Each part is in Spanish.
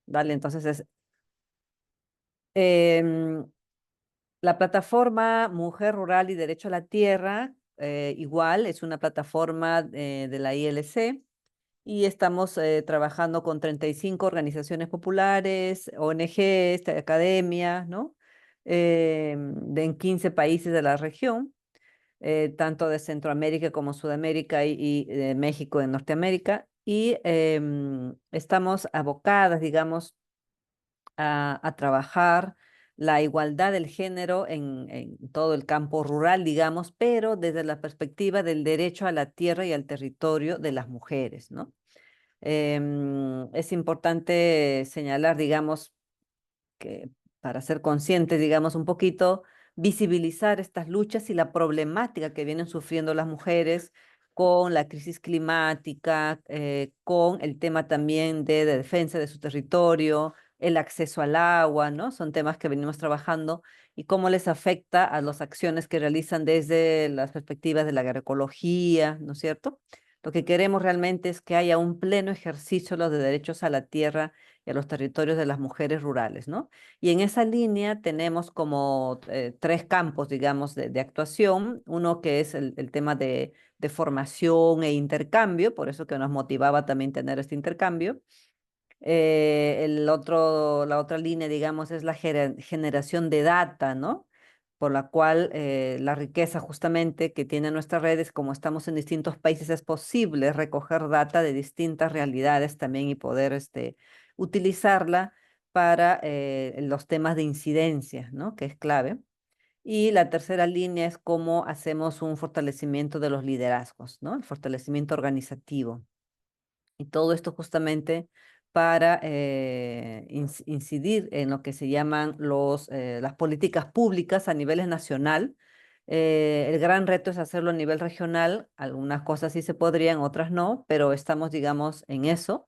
Dale, entonces em, la plataforma Mujer Rural y Derecho a la Tierra, igual, es una plataforma de la ILC y estamos trabajando con 35 organizaciones populares, ONGs, academia, ¿no? En 15 países de la región, tanto de Centroamérica como Sudamérica y de México en Norteamérica. Y estamos abocadas, digamos, a trabajar la igualdad del género en todo el campo rural, digamos, pero desde la perspectiva del derecho a la tierra y al territorio de las mujeres, ¿no? Es importante señalar, digamos, que para ser conscientes, digamos, un poquito, visibilizar estas luchas y la problemática que vienen sufriendo las mujeres con la crisis climática, con el tema también de defensa de su territorio, el acceso al agua, ¿no? Son temas que venimos trabajando y cómo les afecta a las acciones que realizan desde las perspectivas de la agroecología, ¿no es cierto? Lo que queremos realmente es que haya un pleno ejercicio de los derechos a la tierra y a los territorios de las mujeres rurales, ¿no? Y en esa línea tenemos como tres campos, digamos, de actuación. Uno que es el tema de formación e intercambio, por eso que nos motivaba también tener este intercambio. La otra línea, digamos, es la generación de data, ¿no? Por la cual la riqueza justamente que tiene nuestra red es como estamos en distintos países, es posible recoger data de distintas realidades también y poder utilizarla para los temas de incidencia, ¿no? Que es clave. Y la tercera línea es cómo hacemos un fortalecimiento de los liderazgos, ¿no? El fortalecimiento organizativo. Y todo esto justamente para incidir en lo que se llaman las políticas públicas a nivel nacional. El gran reto es hacerlo a nivel regional. Algunas cosas sí se podrían, otras no, pero estamos, digamos, en eso.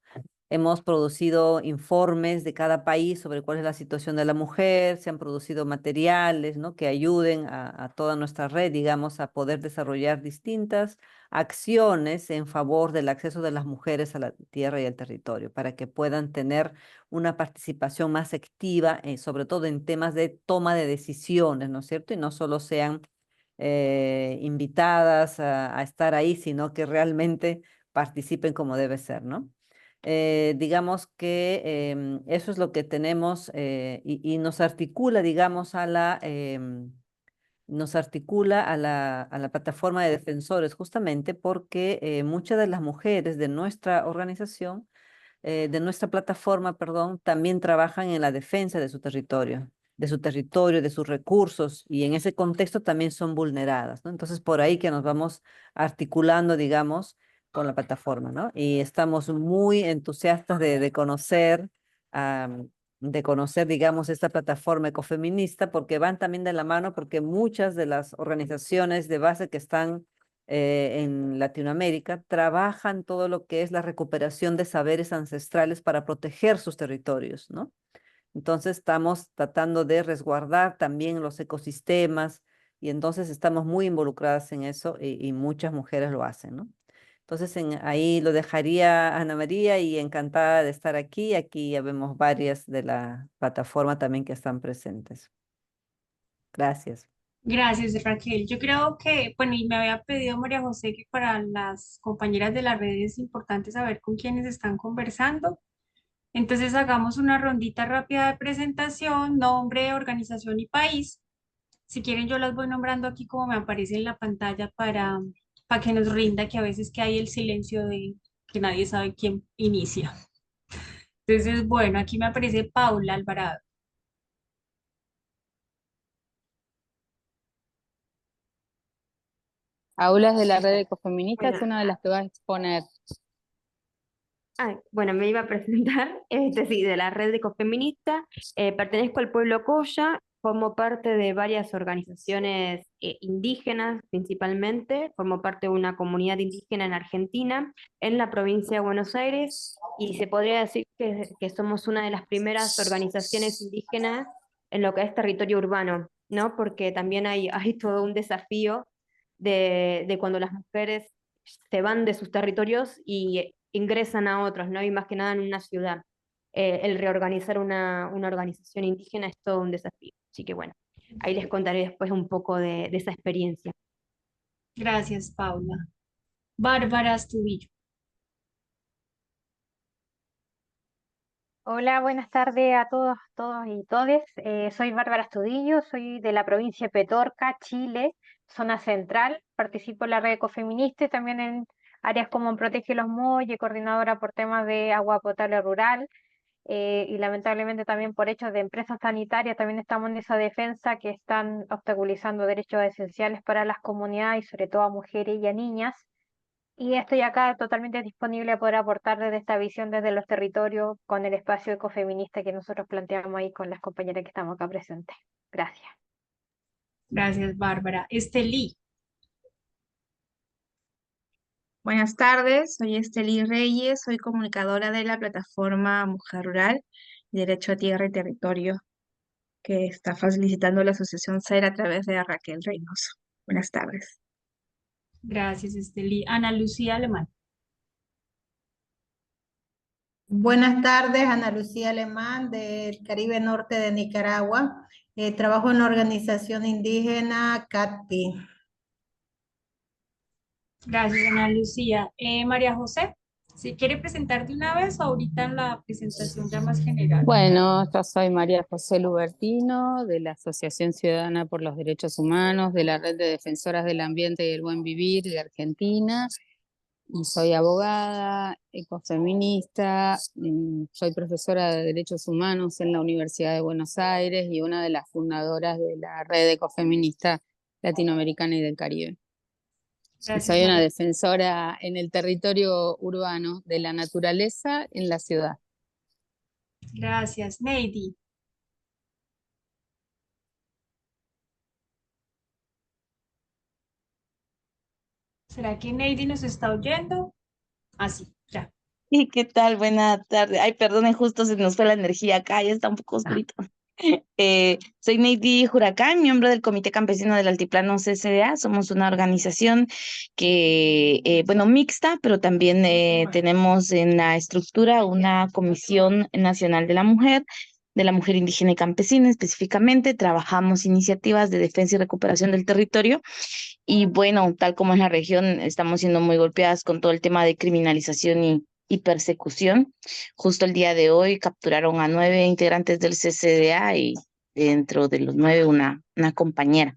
Hemos producido informes de cada país sobre cuál es la situación de la mujer, se han producido materiales, ¿no? Que ayuden a toda nuestra red, digamos, a poder desarrollar distintas acciones en favor del acceso de las mujeres a la tierra y al territorio, para que puedan tener una participación más activa, sobre todo en temas de toma de decisiones, ¿no es cierto? Y no solo sean invitadas a estar ahí, sino que realmente participen como debe ser, ¿no? Digamos que eso es lo que tenemos y nos articula, digamos, nos articula a la plataforma de defensores, justamente porque muchas de las mujeres de nuestra organización, de nuestra plataforma, perdón, también trabajan en la defensa de su territorio, de sus recursos, y en ese contexto también son vulneradas, ¿no? Entonces, por ahí que nos vamos articulando, digamos, con la plataforma, ¿no? Y estamos muy entusiastas de conocer, digamos, esta plataforma ecofeminista, porque van también de la mano, porque muchas de las organizaciones de base que están en Latinoamérica trabajan todo lo que es la recuperación de saberes ancestrales para proteger sus territorios, ¿no? Entonces estamos tratando de resguardar también los ecosistemas y entonces estamos muy involucradas en eso y muchas mujeres lo hacen, ¿no? Entonces ahí lo dejaría Ana María y encantada de estar aquí. Aquí ya vemos varias de la plataforma también que están presentes. Gracias. Gracias, Raquel. Yo creo que, bueno, y me había pedido María José que para las compañeras de la red es importante saber con quiénes están conversando. Entonces hagamos una rondita rápida de presentación, nombre, organización y país. Si quieren, yo las voy nombrando aquí como me aparece en la pantalla para que nos rinda, que a veces que hay el silencio de que nadie sabe quién inicia. Entonces, bueno, aquí me aparece Paula Alvarado. Aulas de la red ecofeminista es Bueno, una de las que va a exponer. bueno, me iba a presentar, sí, de la red ecofeminista. Pertenezco al pueblo Coya, formo parte de varias organizaciones indígenas principalmente, formo parte de una comunidad indígena en Argentina, en la provincia de Buenos Aires, y se podría decir que somos una de las primeras organizaciones indígenas en lo que es territorio urbano, ¿no? Porque también hay todo un desafío de cuando las mujeres se van de sus territorios y ingresan a otros, ¿no? Y más que nada en una ciudad. el reorganizar una organización indígena es todo un desafío. Así que bueno, ahí les contaré después un poco de esa experiencia. Gracias, Paula. Bárbara Astudillo. Hola, buenas tardes a todos, todos y todes. Soy Bárbara Astudillo, soy de la provincia de Petorca, Chile, zona central. Participo en la red ecofeminista y también en áreas como Protege los Molles, coordinadora por temas de agua potable rural, y lamentablemente también por hechos de empresas sanitarias también estamos en esa defensa que están obstaculizando derechos esenciales para las comunidades y sobre todo a mujeres y a niñas. Y estoy acá totalmente disponible a poder aportar desde esta visión desde los territorios con el espacio ecofeminista que nosotros planteamos ahí con las compañeras que estamos acá presentes. Gracias. Gracias, Bárbara. Estelí. Buenas tardes, soy Esteli Reyes, soy comunicadora de la plataforma Mujer Rural y Derecho a Tierra y Territorio, que está facilitando la Asociación SER a través de Raquel Reynoso. Buenas tardes. Gracias, Estelí. Ana Lucía Alemán. Buenas tardes, Ana Lucía Alemán del Caribe Norte de Nicaragua. Trabajo en la organización indígena CATPI. Gracias, Ana Lucía. María José, ¿si quiere presentar de una vez o ahorita en la presentación ya más general? Bueno, yo soy María José Lubertino, de la Asociación Ciudadana por los Derechos Humanos, de la Red de Defensoras del Ambiente y el Buen Vivir de Argentina, y soy abogada, ecofeminista, soy profesora de Derechos Humanos en la Universidad de Buenos Aires y una de las fundadoras de la Red Ecofeminista Latinoamericana y del Caribe. Y Gracias, soy una María. defensora en el territorio urbano de la naturaleza en la ciudad. Gracias, Neidi. ¿Será que Neidi nos está oyendo? Ah, sí, ya. ¿Y qué tal? Buena tarde. Ay, perdonen, justo se nos fue la energía acá, ya está un poco oscurito. Soy Neidi Huracán, miembro del Comité Campesino del Altiplano CCDA. Somos una organización que, bueno, mixta, pero también tenemos en la estructura una Comisión Nacional de la Mujer Indígena y Campesina específicamente. Trabajamos iniciativas de defensa y recuperación del territorio. Y bueno, tal como en la región, estamos siendo muy golpeadas con todo el tema de criminalización y persecución. Justo el día de hoy capturaron a 9 integrantes del CCDA y dentro de los 9 una compañera.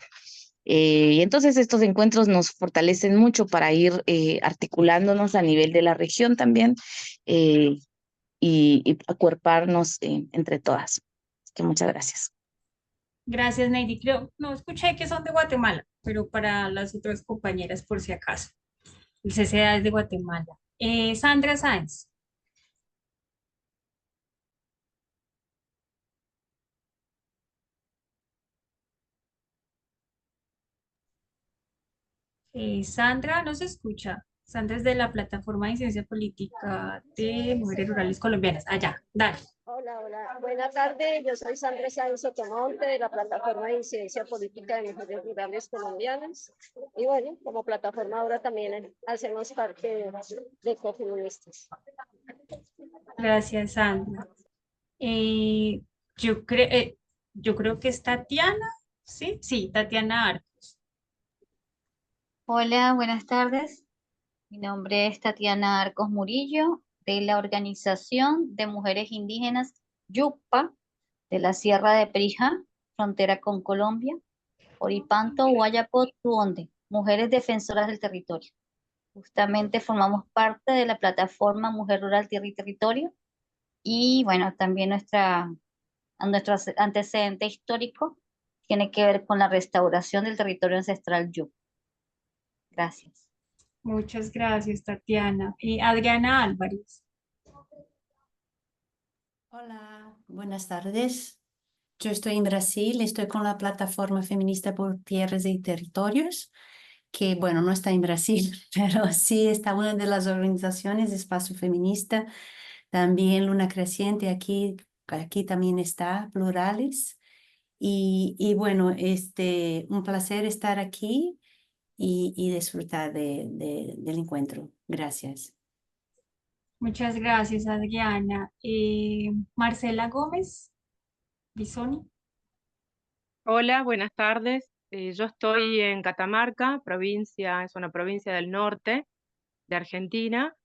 Y entonces estos encuentros nos fortalecen mucho para ir articulándonos a nivel de la región también, y acuerparnos entre todas. Así que muchas gracias. Gracias, Neidi. Creo, no escuché que son de Guatemala, pero para las otras compañeras, por si acaso. El CCA es de Guatemala. Sandra Sáenz. Sandra, no se escucha. Sandra es de la Plataforma de Ciencia Política de Mujeres Rurales Colombianas. Allá, dale. Hola, hola. Buenas tardes. Yo soy Sandra Sáenz Sotomonte de la Plataforma de Incidencia Política de Mujeres Rurales Colombianas. Y bueno, como plataforma ahora también hacemos parte de Ecofeministas. Gracias, Sandra. Yo creo que es Tatiana, ¿sí? Sí, Tatiana Arcos. Hola, buenas tardes. Mi nombre es Tatiana Arcos Murillo, de la Organización de Mujeres Indígenas Yucpa, de la Sierra de Perijá, frontera con Colombia, Oripanto, Guayapó, Tuonde, Mujeres Defensoras del Territorio. Justamente formamos parte de la plataforma Mujer Rural Tierra y Territorio, y bueno, también nuestro antecedente histórico tiene que ver con la restauración del territorio ancestral Yucpa. Gracias. Muchas gracias, Tatiana. Adriana Álvarez. Hola, buenas tardes. Yo estoy en Brasil, estoy con la Plataforma Feminista por Tierras y Territorios, que bueno, no está en Brasil, pero sí está una de las organizaciones de Espacio Feminista, también Luna Creciente, aquí también está, Plurales. Y bueno, un placer estar aquí y disfrutar del encuentro. Gracias. Muchas gracias, Adriana. Marcela Gómez, Bisoni. Hola, buenas tardes. Yo estoy en Catamarca, es una provincia del norte de Argentina.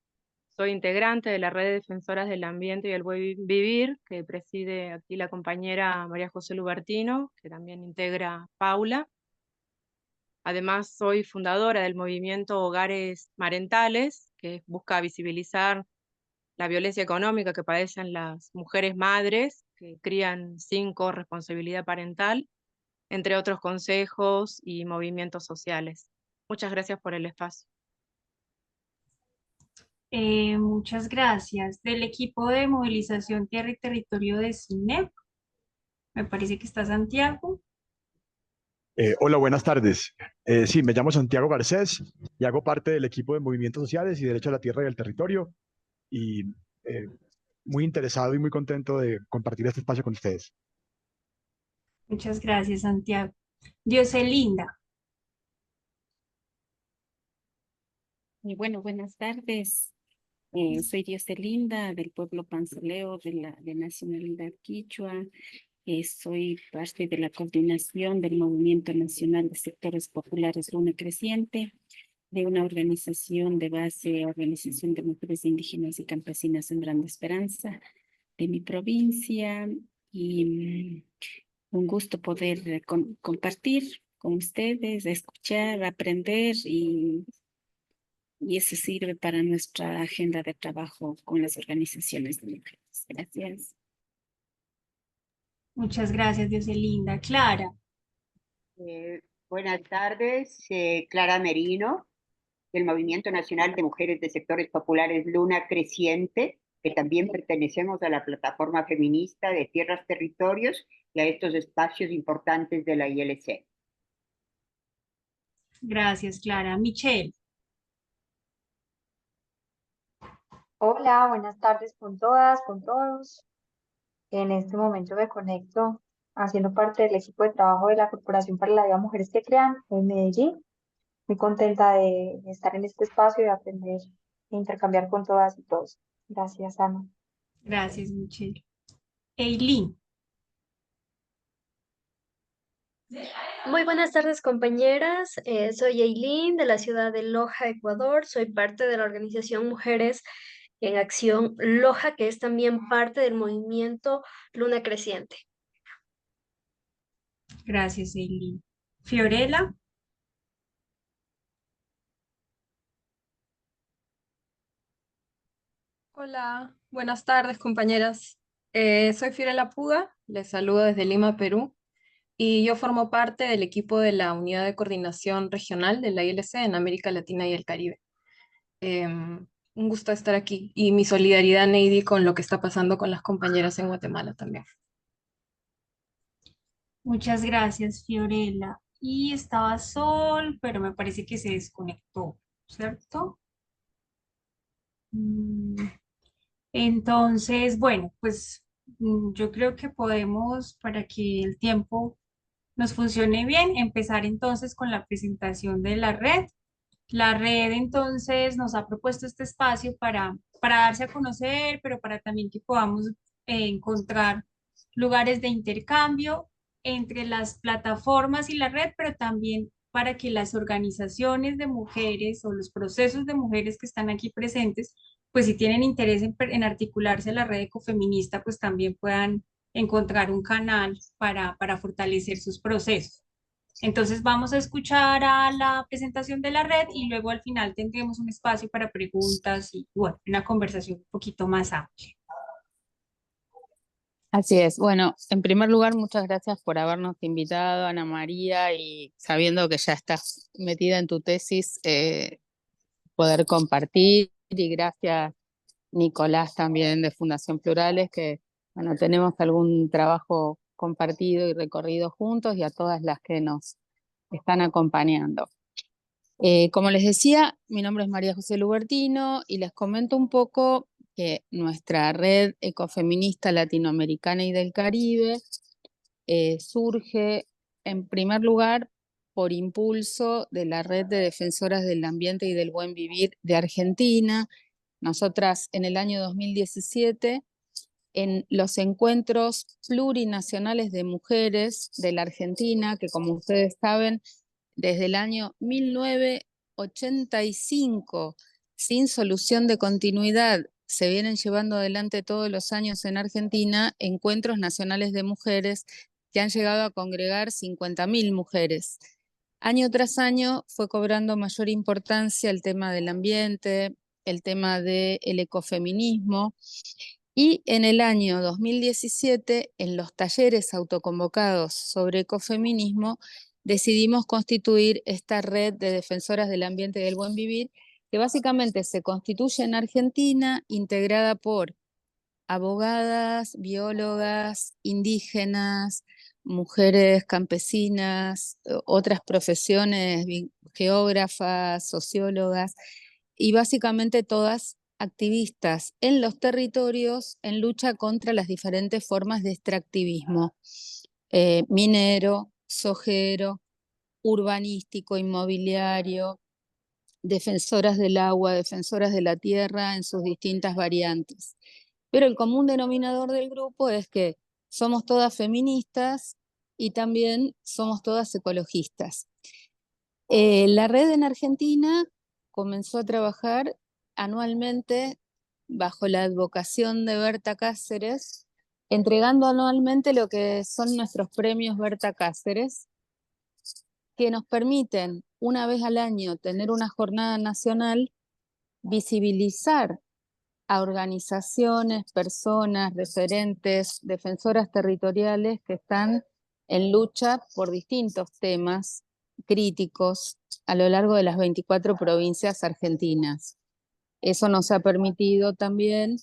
Soy integrante de la Red de Defensoras del Ambiente y el Buen Vivir, que preside aquí la compañera María José Lubertino, que también integra Paula. Además, soy fundadora del movimiento Hogares Marentales, que busca visibilizar la violencia económica que padecen las mujeres madres que crían sin corresponsabilidad parental, entre otros consejos y movimientos sociales. Muchas gracias por el espacio. Muchas gracias. Del equipo de movilización Tierra y Territorio de CINEP, me parece que está Santiago. Hola, buenas tardes. Sí, me llamo Santiago Garcés y hago parte del equipo de Movimientos Sociales y Derecho a la Tierra y al Territorio. Y muy interesado y muy contento de compartir este espacio con ustedes. Muchas gracias, Santiago. Dioselinda. Bueno, buenas tardes. Soy Dioselinda del pueblo Panzoleo de nacionalidad quichua. Soy parte de la coordinación del Movimiento Nacional de Sectores Populares Luna Creciente, de una organización de base, Organización de Mujeres Indígenas y Campesinas Sembrando Esperanza, de mi provincia. Y un gusto poder compartir con ustedes, escuchar, aprender y eso sirve para nuestra agenda de trabajo con las organizaciones de mujeres. Gracias. Muchas gracias, Dioselinda. Clara. Buenas tardes, Clara Merino, del Movimiento Nacional de Mujeres de Sectores Populares Luna Creciente, que también pertenecemos a la plataforma feminista de Tierras, Territorios y a estos espacios importantes de la ILC. Gracias, Clara. Michelle. Hola, buenas tardes con todas, con todos. En este momento me conecto haciendo parte del equipo de trabajo de la Corporación para la Vida Mujeres que Crean en Medellín. Muy contenta de estar en este espacio y de aprender e intercambiar con todas y todos. Gracias, Ana. Gracias, Michelle. Eileen. Muy buenas tardes, compañeras. Soy Eileen de la ciudad de Loja, Ecuador. Soy parte de la organización Mujeres en Acción Loja, que es también parte del movimiento Luna Creciente. Gracias, Eileen. Fiorella. Hola, buenas tardes, compañeras. Soy Fiorella Puga, les saludo desde Lima, Perú, y yo formo parte del equipo de la Unidad de Coordinación Regional de la ILC en América Latina y el Caribe. Un gusto estar aquí y mi solidaridad, Neidy, con lo que está pasando con las compañeras en Guatemala también. Muchas gracias, Fiorella. Y estaba Sol, pero me parece que se desconectó, ¿cierto? Entonces, bueno, pues yo creo que podemos, para que el tiempo nos funcione bien, empezar entonces con la presentación de la red. La red entonces nos ha propuesto este espacio para darse a conocer, pero para también que podamos encontrar lugares de intercambio entre las plataformas y la red, pero también para que las organizaciones de mujeres o los procesos de mujeres que están aquí presentes, pues si tienen interés en articularse a la red ecofeminista, pues también puedan encontrar un canal para fortalecer sus procesos. Entonces vamos a escuchar a la presentación de la red y luego al final tendremos un espacio para preguntas y bueno, una conversación un poquito más amplia. Así es. Bueno, en primer lugar, muchas gracias por habernos invitado, Ana María, y sabiendo que ya estás metida en tu tesis, poder compartir. Y gracias, Nicolás, también de Fundación Plurales, que bueno, tenemos algún trabajo compartido y recorrido juntos, y a todas las que nos están acompañando. Como les decía, mi nombre es María José Lubertino y les comento un poco que nuestra red ecofeminista latinoamericana y del Caribe surge en primer lugar por impulso de la Red de Defensoras del Ambiente y del Buen Vivir de Argentina. Nosotras en el año 2017, en los encuentros plurinacionales de mujeres de la Argentina, que como ustedes saben, desde el año 1985, sin solución de continuidad, se vienen llevando adelante todos los años en Argentina encuentros nacionales de mujeres que han llegado a congregar 50.000 mujeres. Año tras año fue cobrando mayor importancia el tema del ambiente, el tema del ecofeminismo, y en el año 2017, en los talleres autoconvocados sobre ecofeminismo, decidimos constituir esta red de defensoras del ambiente y del buen vivir, que básicamente se constituye en Argentina, integrada por abogadas, biólogas, indígenas, mujeres campesinas, otras profesiones, geógrafas, sociólogas, y básicamente todas activistas en los territorios en lucha contra las diferentes formas de extractivismo, minero, sojero, urbanístico, inmobiliario, defensoras del agua, defensoras de la tierra en sus distintas variantes. Pero el común denominador del grupo es que somos todas feministas y también somos todas ecologistas. La red en Argentina comenzó a trabajar anualmente bajo la advocación de Berta Cáceres, entregando anualmente lo que son nuestros premios Berta Cáceres, que nos permiten una vez al año tener una jornada nacional, visibilizar a organizaciones, personas, referentes, defensoras territoriales que están en lucha por distintos temas críticos a lo largo de las 24 provincias argentinas. Eso nos ha permitido también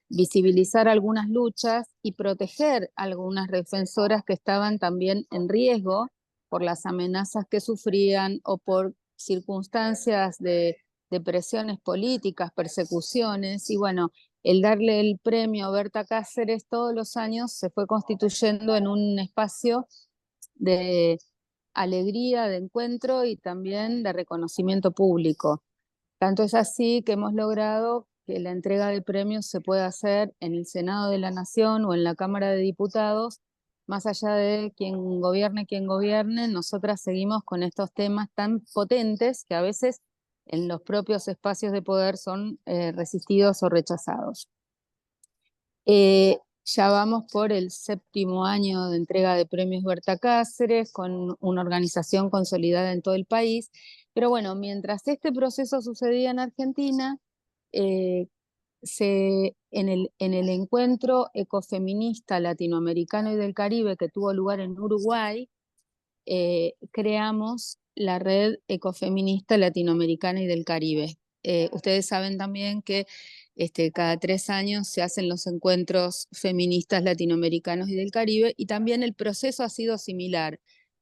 visibilizar algunas luchas y proteger a algunas defensoras que estaban también en riesgo por las amenazas que sufrían o por circunstancias de presiones políticas, persecuciones, y bueno, el darle el premio a Berta Cáceres todos los años se fue constituyendo en un espacio de alegría, de encuentro y también de reconocimiento público. Tanto es así que hemos logrado que la entrega de premios se pueda hacer en el Senado de la Nación o en la Cámara de Diputados, más allá de quien gobierne, nosotras seguimos con estos temas tan potentes que a veces en los propios espacios de poder son resistidos o rechazados. Ya vamos por el 7º año de entrega de premios Berta Cáceres, con una organización consolidada en todo el país, pero bueno, mientras este proceso sucedía en Argentina, en el encuentro ecofeminista latinoamericano y del Caribe que tuvo lugar en Uruguay, creamos la Red Ecofeminista Latinoamericana y del Caribe. Ustedes saben también que cada 3 años se hacen los encuentros feministas latinoamericanos y del Caribe, y también el proceso ha sido similar.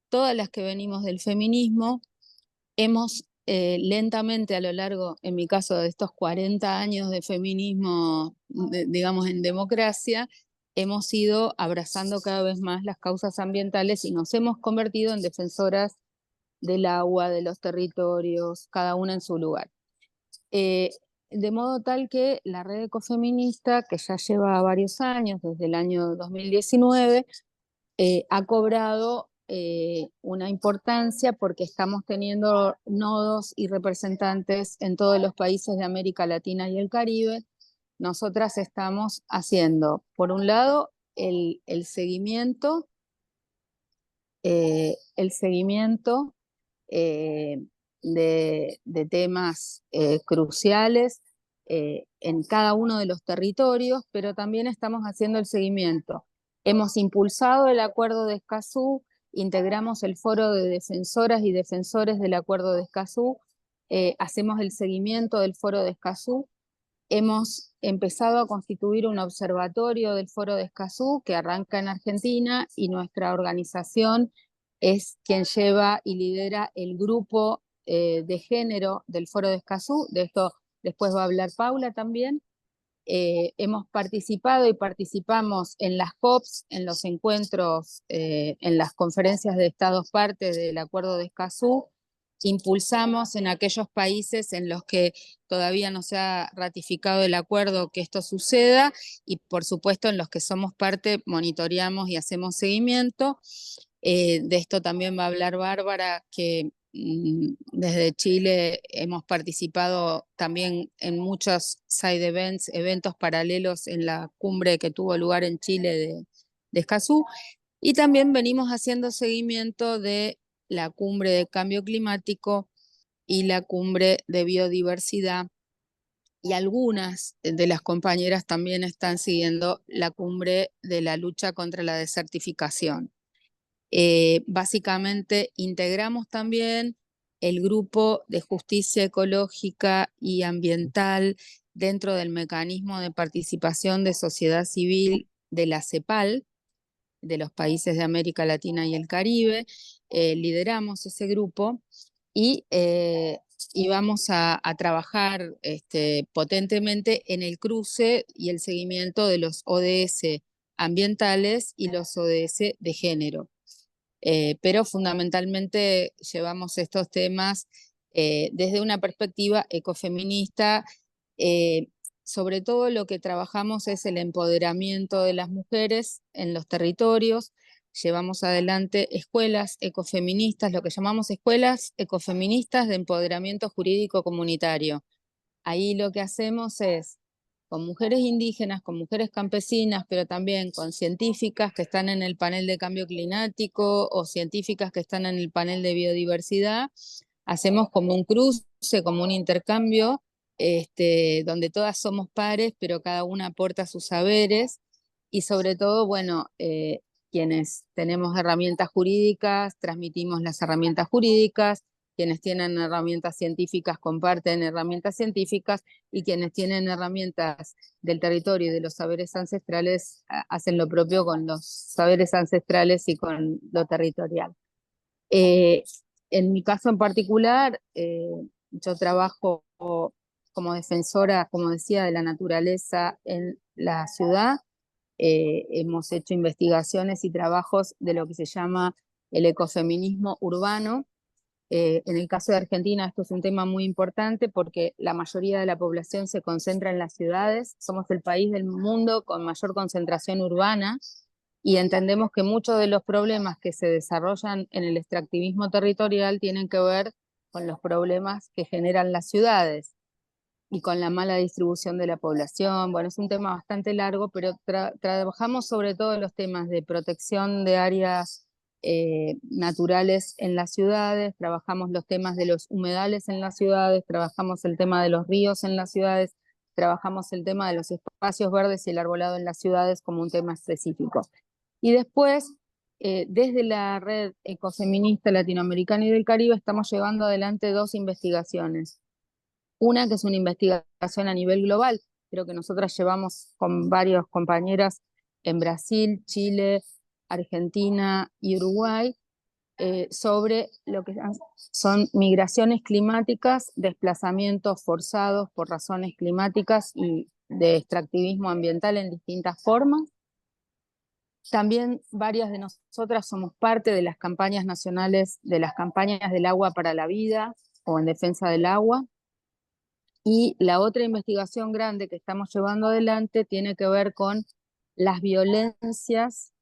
Todas las que venimos del feminismo hemos lentamente a lo largo, en mi caso, de estos 40 años de feminismo, digamos, en democracia, hemos ido abrazando cada vez más las causas ambientales y nos hemos convertido en defensoras del agua, de los territorios, cada una en su lugar. De modo tal que la red ecofeminista, que ya lleva varios años, desde el año 2019, ha cobrado una importancia porque estamos teniendo nodos y representantes en todos los países de América Latina y el Caribe. Nosotras estamos haciendo, por un lado, el seguimiento de temas cruciales en cada uno de los territorios, pero también estamos haciendo el seguimiento. Hemos impulsado el Acuerdo de Escazú, integramos el Foro de Defensoras y Defensores del Acuerdo de Escazú, hacemos el seguimiento del Foro de Escazú. Hemos empezado a constituir un observatorio del Foro de Escazú que arranca en Argentina, y nuestra organización es quien lleva y lidera el grupo de género del Foro de Escazú. De esto después va a hablar Paula también. Hemos participado y participamos en las COPs, en los encuentros, en las conferencias de Estados partes del Acuerdo de Escazú, impulsamos en aquellos países en los que todavía no se ha ratificado el acuerdo que esto suceda, y por supuesto en los que somos parte monitoreamos y hacemos seguimiento. De esto también va a hablar Bárbara, que desde Chile hemos participado también en muchos side events, eventos paralelos en la cumbre que tuvo lugar en Chile de Escazú, y también venimos haciendo seguimiento de la cumbre de cambio climático y la cumbre de biodiversidad, y algunas de las compañeras también están siguiendo la cumbre de la lucha contra la desertificación. Básicamente integramos también el grupo de justicia ecológica y ambiental dentro del mecanismo de participación de sociedad civil de la CEPAL, de los países de América Latina y el Caribe. Lideramos ese grupo y vamos a trabajar potentemente en el cruce y el seguimiento de los ODS ambientales y los ODS de género. Pero fundamentalmente llevamos estos temas desde una perspectiva ecofeminista. Sobre todo lo que trabajamos es el empoderamiento de las mujeres en los territorios. Llevamos adelante escuelas ecofeministas, lo que llamamos escuelas ecofeministas de empoderamiento jurídico comunitario. Ahí lo que hacemos es, con mujeres indígenas, con mujeres campesinas, pero también con científicas que están en el panel de cambio climático o científicas que están en el panel de biodiversidad, hacemos como un cruce, como un intercambio, donde todas somos pares, pero cada una aporta sus saberes, y sobre todo, bueno, quienes tenemos herramientas jurídicas, transmitimos las herramientas jurídicas, quienes tienen herramientas científicas comparten herramientas científicas, y quienes tienen herramientas del territorio y de los saberes ancestrales hacen lo propio con los saberes ancestrales y con lo territorial. En mi caso en particular, yo trabajo como defensora, como decía, de la naturaleza en la ciudad. Hemos hecho investigaciones y trabajos de lo que se llama el ecofeminismo urbano. En el caso de Argentina esto es un tema muy importante porque la mayoría de la población se concentra en las ciudades. Somos el país del mundo con mayor concentración urbana, y entendemos que muchos de los problemas que se desarrollan en el extractivismo territorial tienen que ver con los problemas que generan las ciudades y con la mala distribución de la población. Bueno, es un tema bastante largo, pero trabajamos sobre todo en los temas de protección de áreas naturales en las ciudades, trabajamos los temas de los humedales en las ciudades, trabajamos el tema de los ríos en las ciudades, trabajamos el tema de los espacios verdes y el arbolado en las ciudades como un tema específico. Y después, desde la red ecofeminista latinoamericana y del Caribe, estamos llevando adelante 2 investigaciones. Una que es una investigación a nivel global, pero que nosotras llevamos con varias compañeras en Brasil, Chile, Argentina y Uruguay, sobre lo que son migraciones climáticas, desplazamientos forzados por razones climáticas y de extractivismo ambiental en distintas formas. También varias de nosotras somos parte de las campañas nacionales, de las campañas del agua para la vida o en defensa del agua. Y la otra investigación grande que estamos llevando adelante tiene que ver con las violencias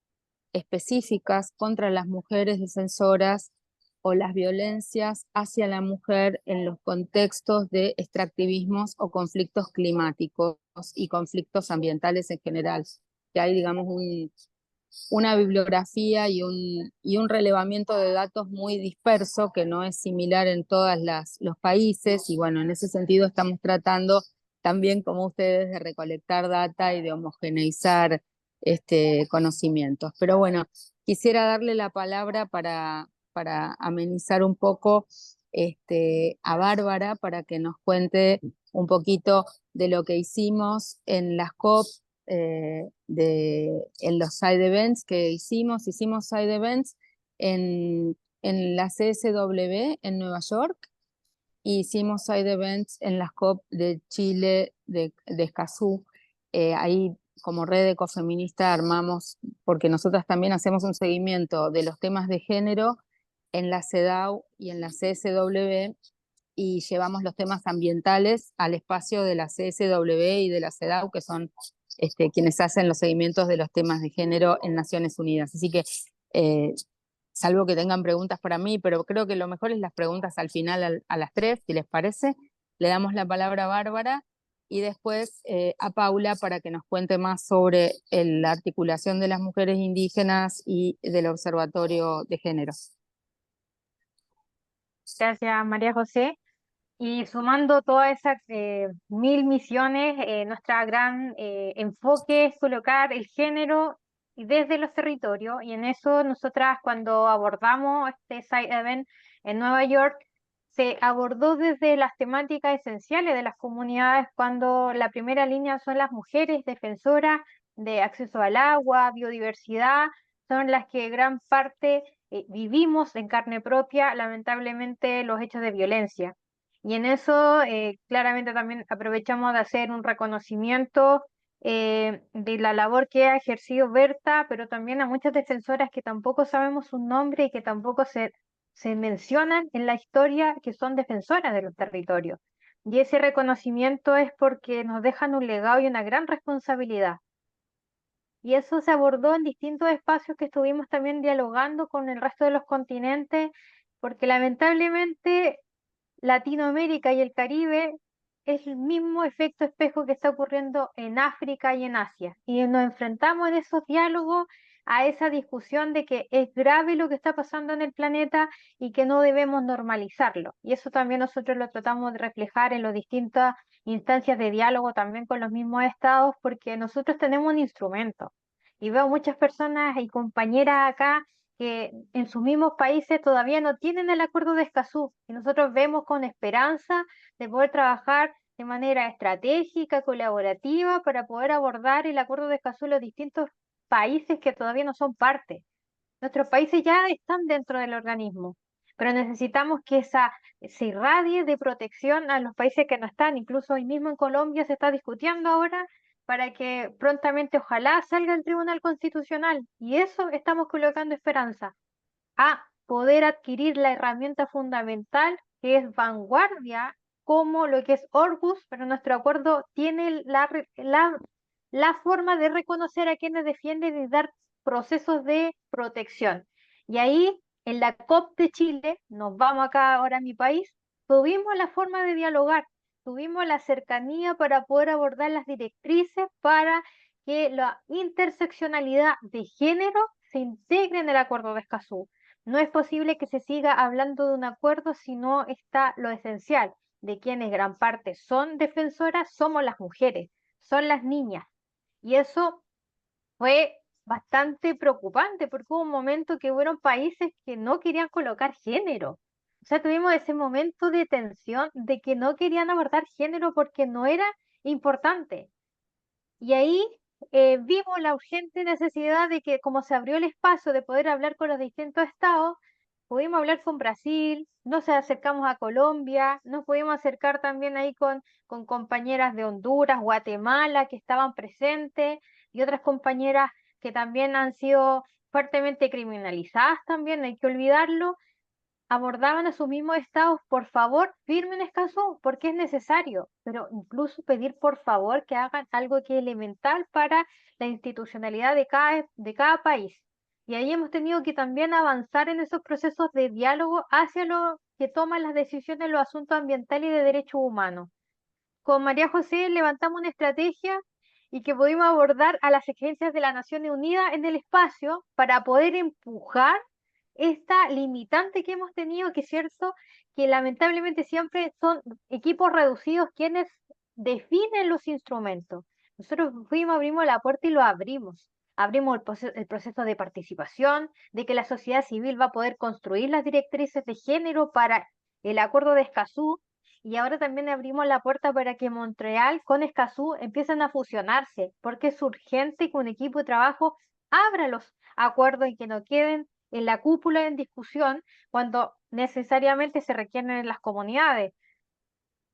específicas contra las mujeres defensoras o las violencias hacia la mujer en los contextos de extractivismos o conflictos climáticos y conflictos ambientales en general. Que hay, digamos, una bibliografía y un relevamiento de datos muy disperso que no es similar en todos los países, y bueno, en ese sentido estamos tratando también, como ustedes, de recolectar data y de homogeneizar conocimientos. Pero bueno, quisiera darle la palabra para amenizar un poco a Bárbara para que nos cuente un poquito de lo que hicimos en las COP, en los side events que hicimos side events en la CSW en Nueva York, y hicimos side events en las COP de Chile, de Escazú. Ahí como red ecofeminista armamos, porque nosotras también hacemos un seguimiento de los temas de género en la CEDAW y en la CSW, y llevamos los temas ambientales al espacio de la CSW y de la CEDAW, que son quienes hacen los seguimientos de los temas de género en Naciones Unidas. Así que, salvo que tengan preguntas para mí, pero creo que lo mejor es las preguntas al final a las 3, si les parece. Le damos la palabra a Bárbara y después a Paula para que nos cuente más sobre la articulación de las mujeres indígenas y del Observatorio de Género. Gracias, María José. Y sumando todas esas 1000 misiones, nuestra gran enfoque es colocar el género desde los territorios, y en eso nosotras, cuando abordamos este Side Event en Nueva York, se abordó desde las temáticas esenciales de las comunidades, cuando la primera línea son las mujeres defensoras de acceso al agua, biodiversidad, son las que gran parte vivimos en carne propia, lamentablemente, los hechos de violencia. Y en eso claramente también aprovechamos de hacer un reconocimiento de la labor que ha ejercido Berta, pero también a muchas defensoras que tampoco sabemos su nombre y que tampoco se mencionan en la historia, que son defensoras de los territorios. Y ese reconocimiento es porque nos dejan un legado y una gran responsabilidad. Y eso se abordó en distintos espacios que estuvimos también dialogando con el resto de los continentes, porque lamentablemente Latinoamérica y el Caribe es el mismo efecto espejo que está ocurriendo en África y en Asia. Y nos enfrentamos en esos diálogos a esa discusión de que es grave lo que está pasando en el planeta y que no debemos normalizarlo. Y eso también nosotros lo tratamos de reflejar en las distintas instancias de diálogo también con los mismos estados, porque nosotros tenemos un instrumento. Y veo muchas personas y compañeras acá que en sus mismos países todavía no tienen el acuerdo de Escazú, y nosotros vemos con esperanza de poder trabajar de manera estratégica, colaborativa, para poder abordar el acuerdo de Escazú en los distintos países que todavía no son parte. Nuestros países ya están dentro del organismo, pero necesitamos que se irradie de protección a los países que no están. Incluso hoy mismo en Colombia se está discutiendo ahora para que prontamente ojalá salga el Tribunal Constitucional, y eso estamos colocando esperanza, a poder adquirir la herramienta fundamental que es vanguardia, como lo que es Orbus, pero nuestro acuerdo tiene la forma de reconocer a quienes defienden y dar procesos de protección. Y ahí, en la COP de Chile, nos vamos acá ahora a mi país, tuvimos la forma de dialogar, tuvimos la cercanía para poder abordar las directrices para que la interseccionalidad de género se integre en el acuerdo de Escazú. No es posible que se siga hablando de un acuerdo si no está lo esencial, de quienes gran parte son defensoras, somos las mujeres, son las niñas. Y eso fue bastante preocupante, porque hubo un momento que hubo países que no querían colocar género. O sea, tuvimos ese momento de tensión de que no querían abordar género porque no era importante. Y ahí vimos la urgente necesidad de que, como se abrió el espacio de poder hablar con los distintos estados, pudimos hablar con Brasil, nos acercamos a Colombia, nos pudimos acercar también ahí con compañeras de Honduras, Guatemala, que estaban presentes, y otras compañeras que también han sido fuertemente criminalizadas también, hay que olvidarlo. Abordaban a sus mismos estados: por favor, firmen Escazú, porque es necesario, pero incluso pedir por favor que hagan algo que es elemental para la institucionalidad de cada país. Y ahí hemos tenido que también avanzar en esos procesos de diálogo hacia lo que toman las decisiones en los asuntos ambientales y de derechos humanos. Con María José levantamos una estrategia y que pudimos abordar a las agencias de las Naciones Unidas en el espacio para poder empujar esta limitante que hemos tenido, que es cierto que lamentablemente siempre son equipos reducidos quienes definen los instrumentos. Nosotros fuimos, abrimos la puerta y lo abrimos. Abrimos el proceso de participación, de que la sociedad civil va a poder construir las directrices de género para el acuerdo de Escazú, y ahora también abrimos la puerta para que Montreal con Escazú empiecen a fusionarse, porque es urgente que un equipo de trabajo abra los acuerdos y que no queden en la cúpula en discusión cuando necesariamente se requieren en las comunidades.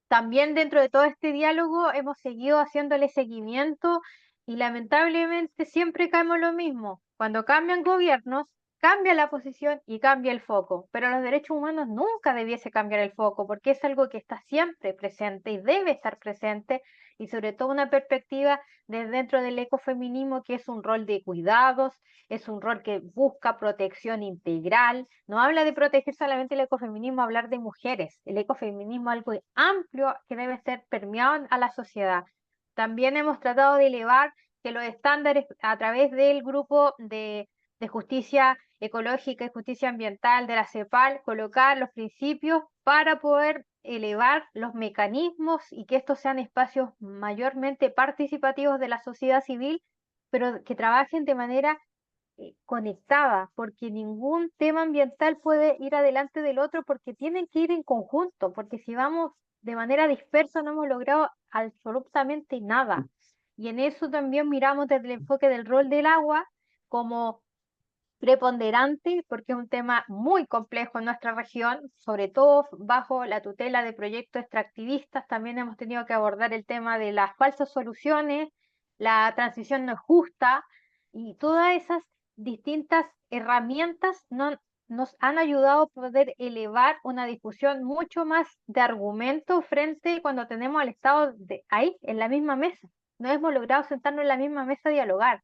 También dentro de todo este diálogo hemos seguido haciéndole seguimiento, y lamentablemente siempre caemos lo mismo. Cuando cambian gobiernos, cambia la posición y cambia el foco, pero los derechos humanos nunca debiese cambiar el foco porque es algo que está siempre presente y debe estar presente, y sobre todo una perspectiva desde dentro del ecofeminismo, que es un rol de cuidados, es un rol que busca protección integral, no habla de proteger solamente el ecofeminismo, hablar de mujeres, el ecofeminismo es algo amplio que debe ser permeado a la sociedad. También hemos tratado de elevar que los estándares a través del grupo de justicia ecológica y justicia ambiental de la CEPAL, colocar los principios para poder elevar los mecanismos y que estos sean espacios mayormente participativos de la sociedad civil, pero que trabajen de manera conectada, porque ningún tema ambiental puede ir adelante del otro porque tienen que ir en conjunto, porque si vamos de manera dispersa no hemos logrado absolutamente nada. Y en eso también miramos desde el enfoque del rol del agua como preponderante, porque es un tema muy complejo en nuestra región, sobre todo bajo la tutela de proyectos extractivistas. También hemos tenido que abordar el tema de las falsas soluciones, la transición no es justa, y todas esas distintas herramientas nos han ayudado a poder elevar una discusión mucho más de argumento frente cuando tenemos al Estado ahí, en la misma mesa. No hemos logrado sentarnos en la misma mesa a dialogar.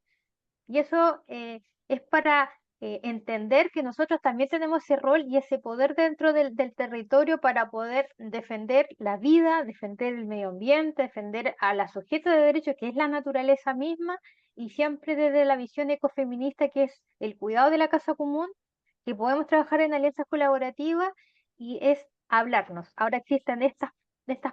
Y eso es para entender que nosotros también tenemos ese rol y ese poder dentro del territorio para poder defender la vida, defender el medio ambiente, defender a la sujeta de derechos, que es la naturaleza misma, y siempre desde la visión ecofeminista, que es el cuidado de la casa común, que podemos trabajar en alianzas colaborativas y es hablarnos. Ahora existen estas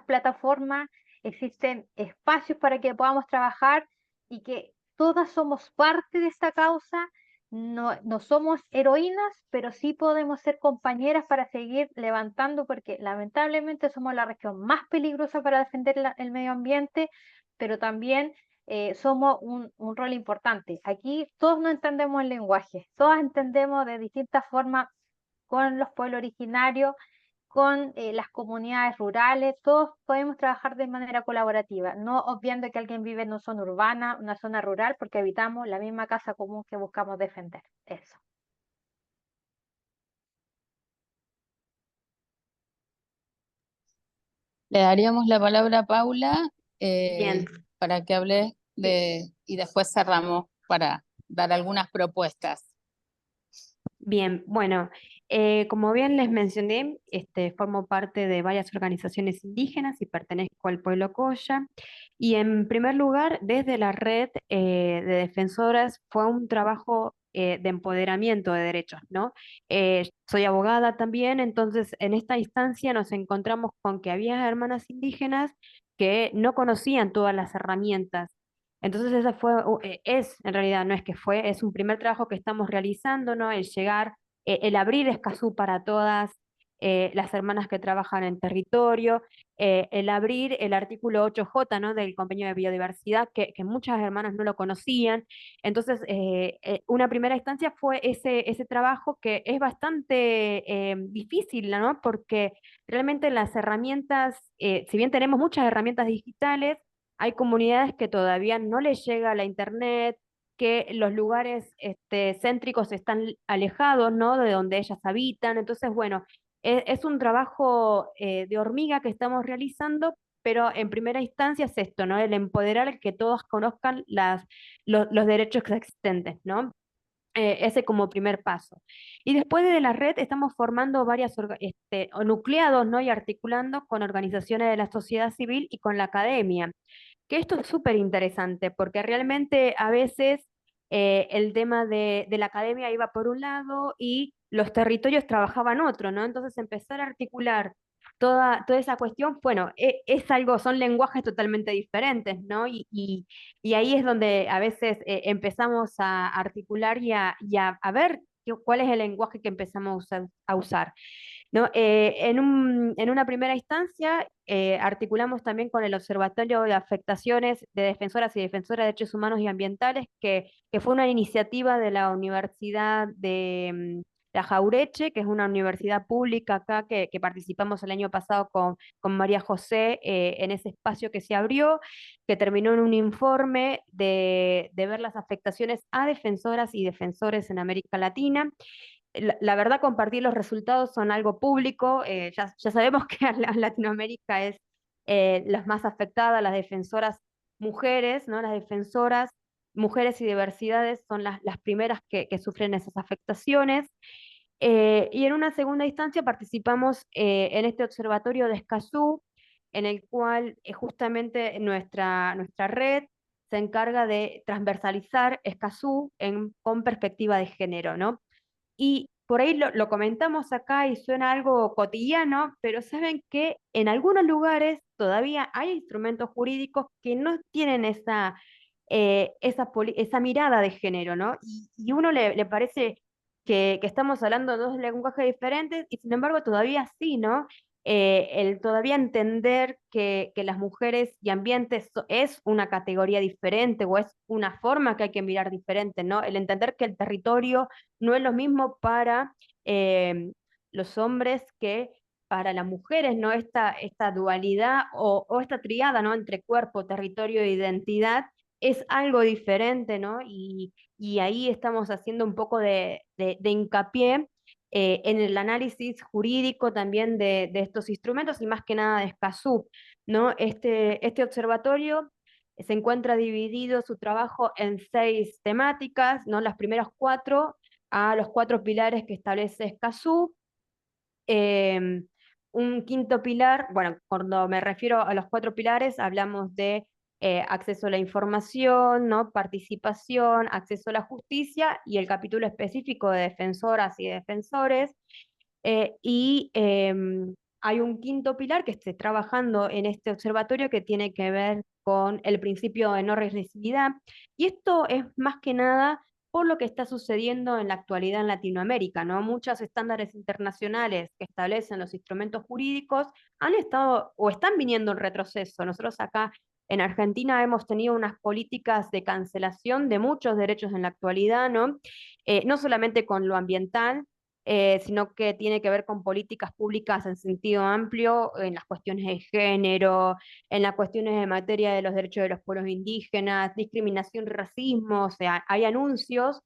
plataformas, existen espacios para que podamos trabajar y que todas somos parte de esta causa, no somos heroínas, pero sí podemos ser compañeras para seguir levantando, porque lamentablemente somos la región más peligrosa para defender el medio ambiente, pero también somos un rol importante. Aquí todos no entendemos el lenguaje, todas entendemos de distintas formas con los pueblos originarios, con las comunidades rurales, todos podemos trabajar de manera colaborativa, no obviando que alguien vive en una zona urbana, una zona rural, porque habitamos la misma casa común que buscamos defender. Eso. Le daríamos la palabra a Paula Bien. para que hable y después cerramos para dar algunas propuestas. Bien, bueno, como bien les mencioné, formo parte de varias organizaciones indígenas y pertenezco al pueblo Coya. Y en primer lugar, desde la red de defensoras fue un trabajo de empoderamiento de derechos, ¿no? Soy abogada también, entonces en esta instancia nos encontramos con que había hermanas indígenas que no conocían todas las herramientas. Entonces esa en realidad no es que fue, es un primer trabajo que estamos realizando, ¿no? El llegar, el abrir Escazú para todas las hermanas que trabajan en territorio, el abrir el artículo 8J, ¿no? Del Convenio de Biodiversidad, que muchas hermanas no lo conocían. Entonces, una primera instancia fue ese trabajo que es bastante difícil, ¿no? Porque realmente las herramientas, si bien tenemos muchas herramientas digitales, hay comunidades que todavía no les llega la internet, que los lugares céntricos están alejados, ¿no? De donde ellas habitan. Entonces, bueno, es un trabajo de hormiga que estamos realizando, pero en primera instancia es esto, ¿no? El empoderar que todos conozcan los derechos existentes, ¿no? Ese como primer paso. Y después de la red estamos formando o nucleados, ¿no? Y articulando con organizaciones de la sociedad civil y con la academia. Que esto es súper interesante, porque realmente a veces el tema de la academia iba por un lado y los territorios trabajaban otro, ¿no? Entonces empezar a articular toda esa cuestión, bueno, es algo, son lenguajes totalmente diferentes, ¿no? Y ahí es donde a veces empezamos a articular y a ver cuál es el lenguaje que empezamos a usar. ¿No? En una primera instancia, articulamos también con el Observatorio de Afectaciones de Defensoras y Defensoras de Derechos Humanos y Ambientales, que fue una iniciativa de la Universidad de la Jaureche, que es una universidad pública acá que participamos el año pasado con María José en ese espacio que se abrió, que terminó en un informe de ver las afectaciones a defensoras y defensores en América Latina. La verdad, compartir los resultados son algo público. Ya sabemos que Latinoamérica es las más afectadas, las defensoras mujeres, ¿no? Las defensoras mujeres y diversidades son las primeras que sufren esas afectaciones. Y en una segunda instancia participamos en este observatorio de Escazú, en el cual justamente nuestra red se encarga de transversalizar Escazú con perspectiva de género, ¿no? Y por ahí lo comentamos acá y suena algo cotidiano, pero saben que en algunos lugares todavía hay instrumentos jurídicos que no tienen esa mirada de género, ¿no? Y uno le parece que estamos hablando de dos lenguajes diferentes y sin embargo todavía sí, ¿no? El todavía entender que las mujeres y ambientes es una categoría diferente o es una forma que hay que mirar diferente, ¿no? El entender que el territorio no es lo mismo para los hombres que para las mujeres, ¿no? Esta dualidad o esta triada, ¿no? Entre cuerpo, territorio e identidad es algo diferente, ¿no? Y ahí estamos haciendo un poco de hincapié en el análisis jurídico también de estos instrumentos y más que nada de Escazú, ¿no? Este observatorio se encuentra dividido su trabajo en 6 temáticas, ¿no? Las primeras 4 a los 4 pilares que establece Escazú. Un quinto pilar, bueno, cuando me refiero a los 4 pilares, hablamos de acceso a la información, ¿no? Participación, acceso a la justicia y el capítulo específico de defensoras y defensores. Hay un quinto pilar que esté trabajando en este observatorio que tiene que ver con el principio de no regresividad. Y esto es más que nada por lo que está sucediendo en la actualidad en Latinoamérica, ¿no? Muchos estándares internacionales que establecen los instrumentos jurídicos han estado o están viniendo en retroceso. Nosotros acá en Argentina hemos tenido unas políticas de cancelación de muchos derechos en la actualidad, ¿no? No solamente con lo ambiental, sino que tiene que ver con políticas públicas en sentido amplio, en las cuestiones de género, en las cuestiones de materia de los derechos de los pueblos indígenas, discriminación y racismo. O sea, hay anuncios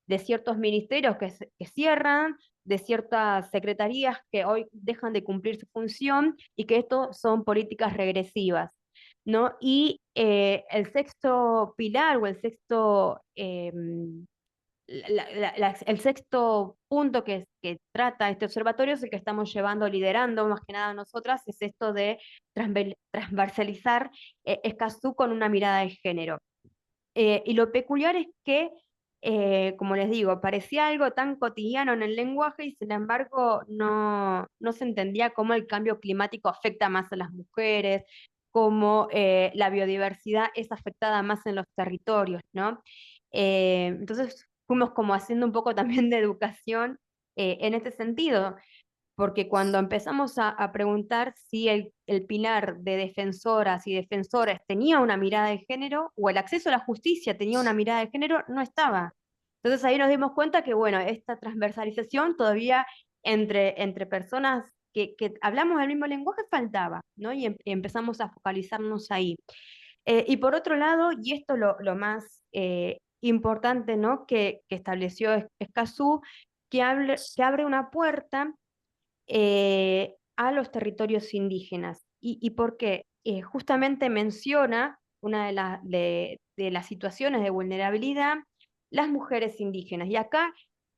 de ciertos ministerios que cierran, de ciertas secretarías que hoy dejan de cumplir su función y que esto son políticas regresivas, ¿no? Y el sexto pilar o el sexto el sexto punto que trata este observatorio es el que estamos llevando, liderando más que nada nosotras, es esto de transversalizar Escazú con una mirada de género. Y lo peculiar es que, como les digo, parecía algo tan cotidiano en el lenguaje y sin embargo no se entendía cómo el cambio climático afecta más a las mujeres, cómo la biodiversidad es afectada más en los territorios, ¿no? Entonces fuimos como haciendo un poco también de educación en este sentido, porque cuando empezamos a preguntar si el pilar de defensoras y defensores tenía una mirada de género o el acceso a la justicia tenía una mirada de género, no estaba. Entonces ahí nos dimos cuenta que, bueno, esta transversalización todavía entre personas que hablamos el mismo lenguaje faltaba, ¿no? Y empezamos a focalizarnos ahí. Y por otro lado, y esto lo más importante, ¿no? que estableció Escazú, que abre una puerta a los territorios indígenas. ¿Y por qué? Justamente menciona una de las situaciones de vulnerabilidad, las mujeres indígenas. Y acá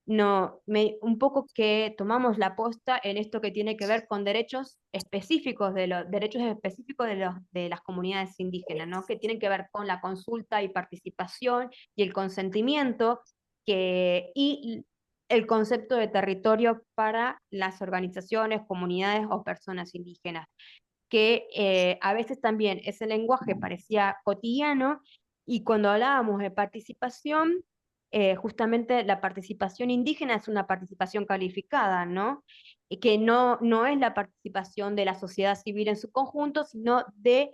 un poco que tomamos la posta en esto que tiene que ver con derechos específicos de los derechos específicos de las comunidades indígenas, ¿no? Que tienen que ver con la consulta y participación y el consentimiento y el concepto de territorio para las organizaciones, comunidades o personas indígenas, que a veces también ese lenguaje parecía cotidiano y cuando hablábamos de participación, justamente la participación indígena es una participación calificada, ¿no? Y que no es la participación de la sociedad civil en su conjunto, sino de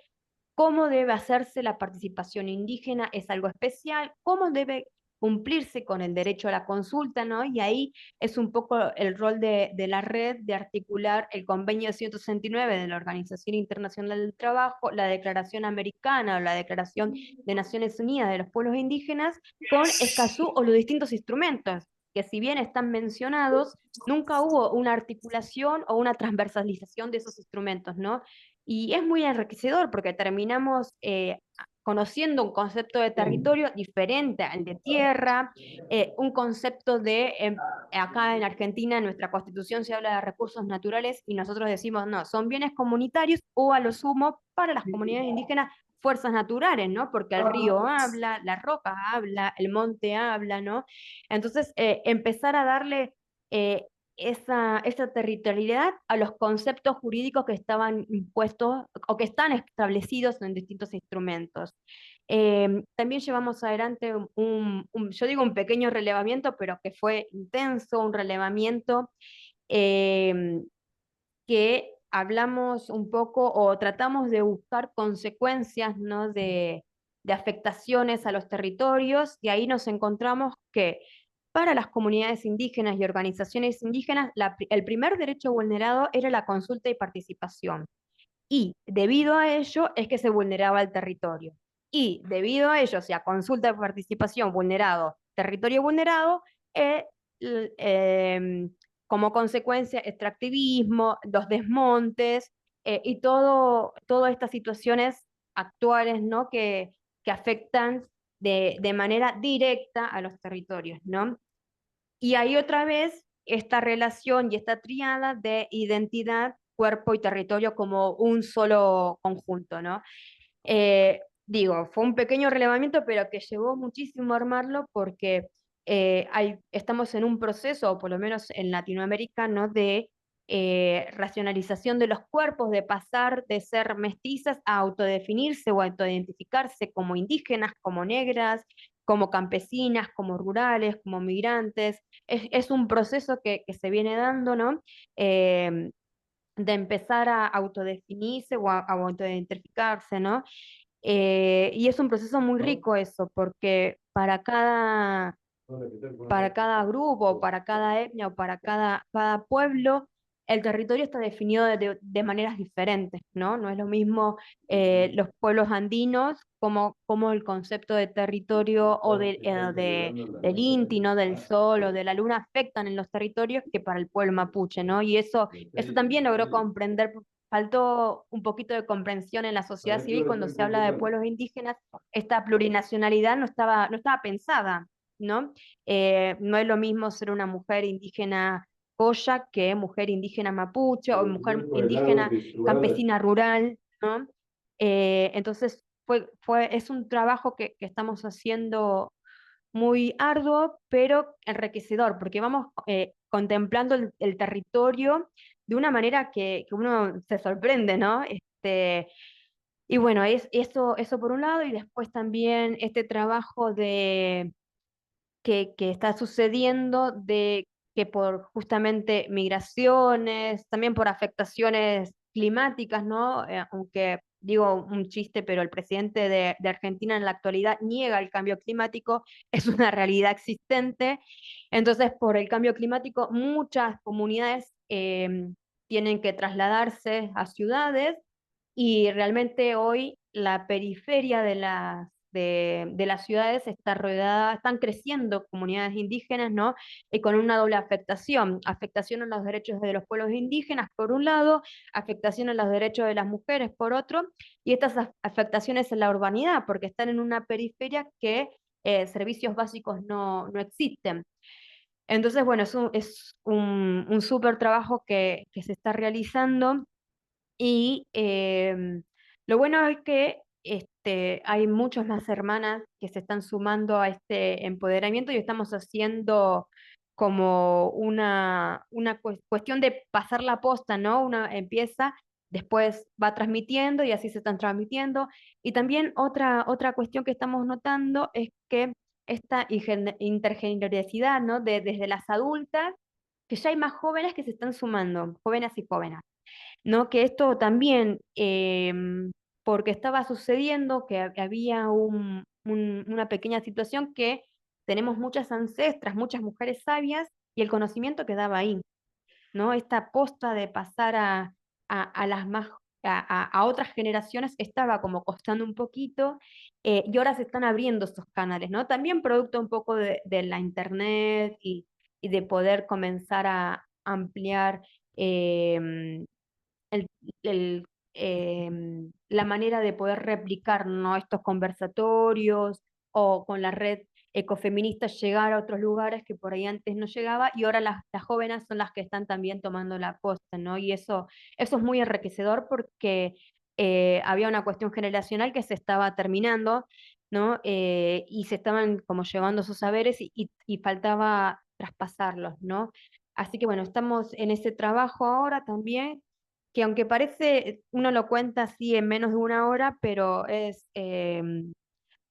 cómo debe hacerse la participación indígena, es algo especial, cómo debe cumplirse con el derecho a la consulta, ¿no? Y ahí es un poco el rol de la red de articular el convenio 169 de la Organización Internacional del Trabajo, la Declaración Americana o la Declaración de Naciones Unidas de los Pueblos Indígenas con Escazú o los distintos instrumentos, que si bien están mencionados, nunca hubo una articulación o una transversalización de esos instrumentos, ¿no? Y es muy enriquecedor porque terminamos conociendo un concepto de territorio diferente al de tierra, un concepto de, acá en Argentina, en nuestra constitución se habla de recursos naturales y nosotros decimos, no, son bienes comunitarios o a lo sumo para las comunidades indígenas fuerzas naturales, ¿no? Porque el río habla, la roca habla, el monte habla, ¿no? Entonces, empezar a darle esa territorialidad a los conceptos jurídicos que estaban impuestos o que están establecidos en distintos instrumentos. También llevamos adelante yo digo un pequeño relevamiento, pero que fue intenso, un relevamiento que hablamos un poco o tratamos de buscar consecuencias, ¿no? de afectaciones a los territorios, y ahí nos encontramos que para las comunidades indígenas y organizaciones indígenas, el primer derecho vulnerado era la consulta y participación. Y debido a ello es que se vulneraba el territorio. Y debido a ello, o sea, consulta y participación vulnerado, territorio vulnerado, eh, como consecuencia extractivismo, los desmontes y todas estas situaciones actuales, ¿no? que afectan de manera directa a los territorios, ¿no? Y ahí otra vez esta relación y esta tríada de identidad, cuerpo y territorio como un solo conjunto, ¿no? Digo, fue un pequeño relevamiento, pero que llevó muchísimo a armarlo porque estamos en un proceso, o por lo menos en Latinoamérica, ¿no? de racionalización de los cuerpos, de pasar de ser mestizas a autodefinirse o autoidentificarse como indígenas, como negras, como campesinas, como rurales, como migrantes. Es un proceso que se viene dando, ¿no? De empezar a autodefinirse o a autoidentificarse, ¿no? Y es un proceso muy rico eso, porque para cada grupo, para cada etnia o para cada pueblo, el territorio está definido de maneras diferentes, ¿no? No es lo mismo los pueblos andinos como el concepto de territorio o del Inti, ¿no? Del sol o de la luna afectan en los territorios que para el pueblo mapuche, ¿no? Y eso también logró comprender. Faltó un poquito de comprensión en la sociedad civil cuando se habla de pueblos indígenas. Esta plurinacionalidad no estaba pensada, ¿no? No es lo mismo ser una mujer indígena coya que mujer indígena mapuche o mujer indígena campesina rural, ¿no? Entonces es un trabajo que estamos haciendo muy arduo, pero enriquecedor, porque vamos contemplando el territorio de una manera que uno se sorprende, ¿no? Y bueno, eso por un lado, y después también este trabajo que está sucediendo de que por justamente migraciones, también por afectaciones climáticas, ¿no? Aunque digo un chiste, pero el presidente de Argentina en la actualidad niega el cambio climático, es una realidad existente. Entonces, por el cambio climático, muchas comunidades tienen que trasladarse a ciudades y realmente hoy la periferia de las ciudades está rodeada, están creciendo comunidades indígenas, ¿no? Y con una doble afectación a los derechos de los pueblos indígenas por un lado, afectación a los derechos de las mujeres por otro, y estas afectaciones en la urbanidad, porque están en una periferia que servicios básicos no existen. Entonces, bueno, es un súper trabajo que se está realizando y lo bueno es que hay muchas más hermanas que se están sumando a este empoderamiento y estamos haciendo como una cuestión de pasar la posta, ¿no? Una empieza, después va transmitiendo y así se están transmitiendo. Y también otra cuestión que estamos notando es que esta intergeneracidad, ¿no? Desde las adultas, que ya hay más jóvenes que se están sumando, jóvenes y jóvenes. ¿No? Que esto también, porque estaba sucediendo que había una pequeña situación que tenemos muchas ancestras, muchas mujeres sabias, y el conocimiento quedaba ahí, ¿no? Esta aposta de pasar a las más, a otras generaciones estaba como costando un poquito, y ahora se están abriendo estos canales, ¿no? También producto un poco de la internet y de poder comenzar a ampliar el, el, la manera de poder replicar, ¿no?, estos conversatorios, o con la red ecofeminista llegar a otros lugares que por ahí antes no llegaba, y ahora las jóvenes son las que están también tomando la posta, ¿no? Y eso es muy enriquecedor porque había una cuestión generacional que se estaba terminando, ¿no? Y se estaban como llevando sus saberes y faltaba traspasarlos, ¿no? Así que bueno, estamos en ese trabajo ahora también, que aunque parece, uno lo cuenta así en menos de una hora, pero es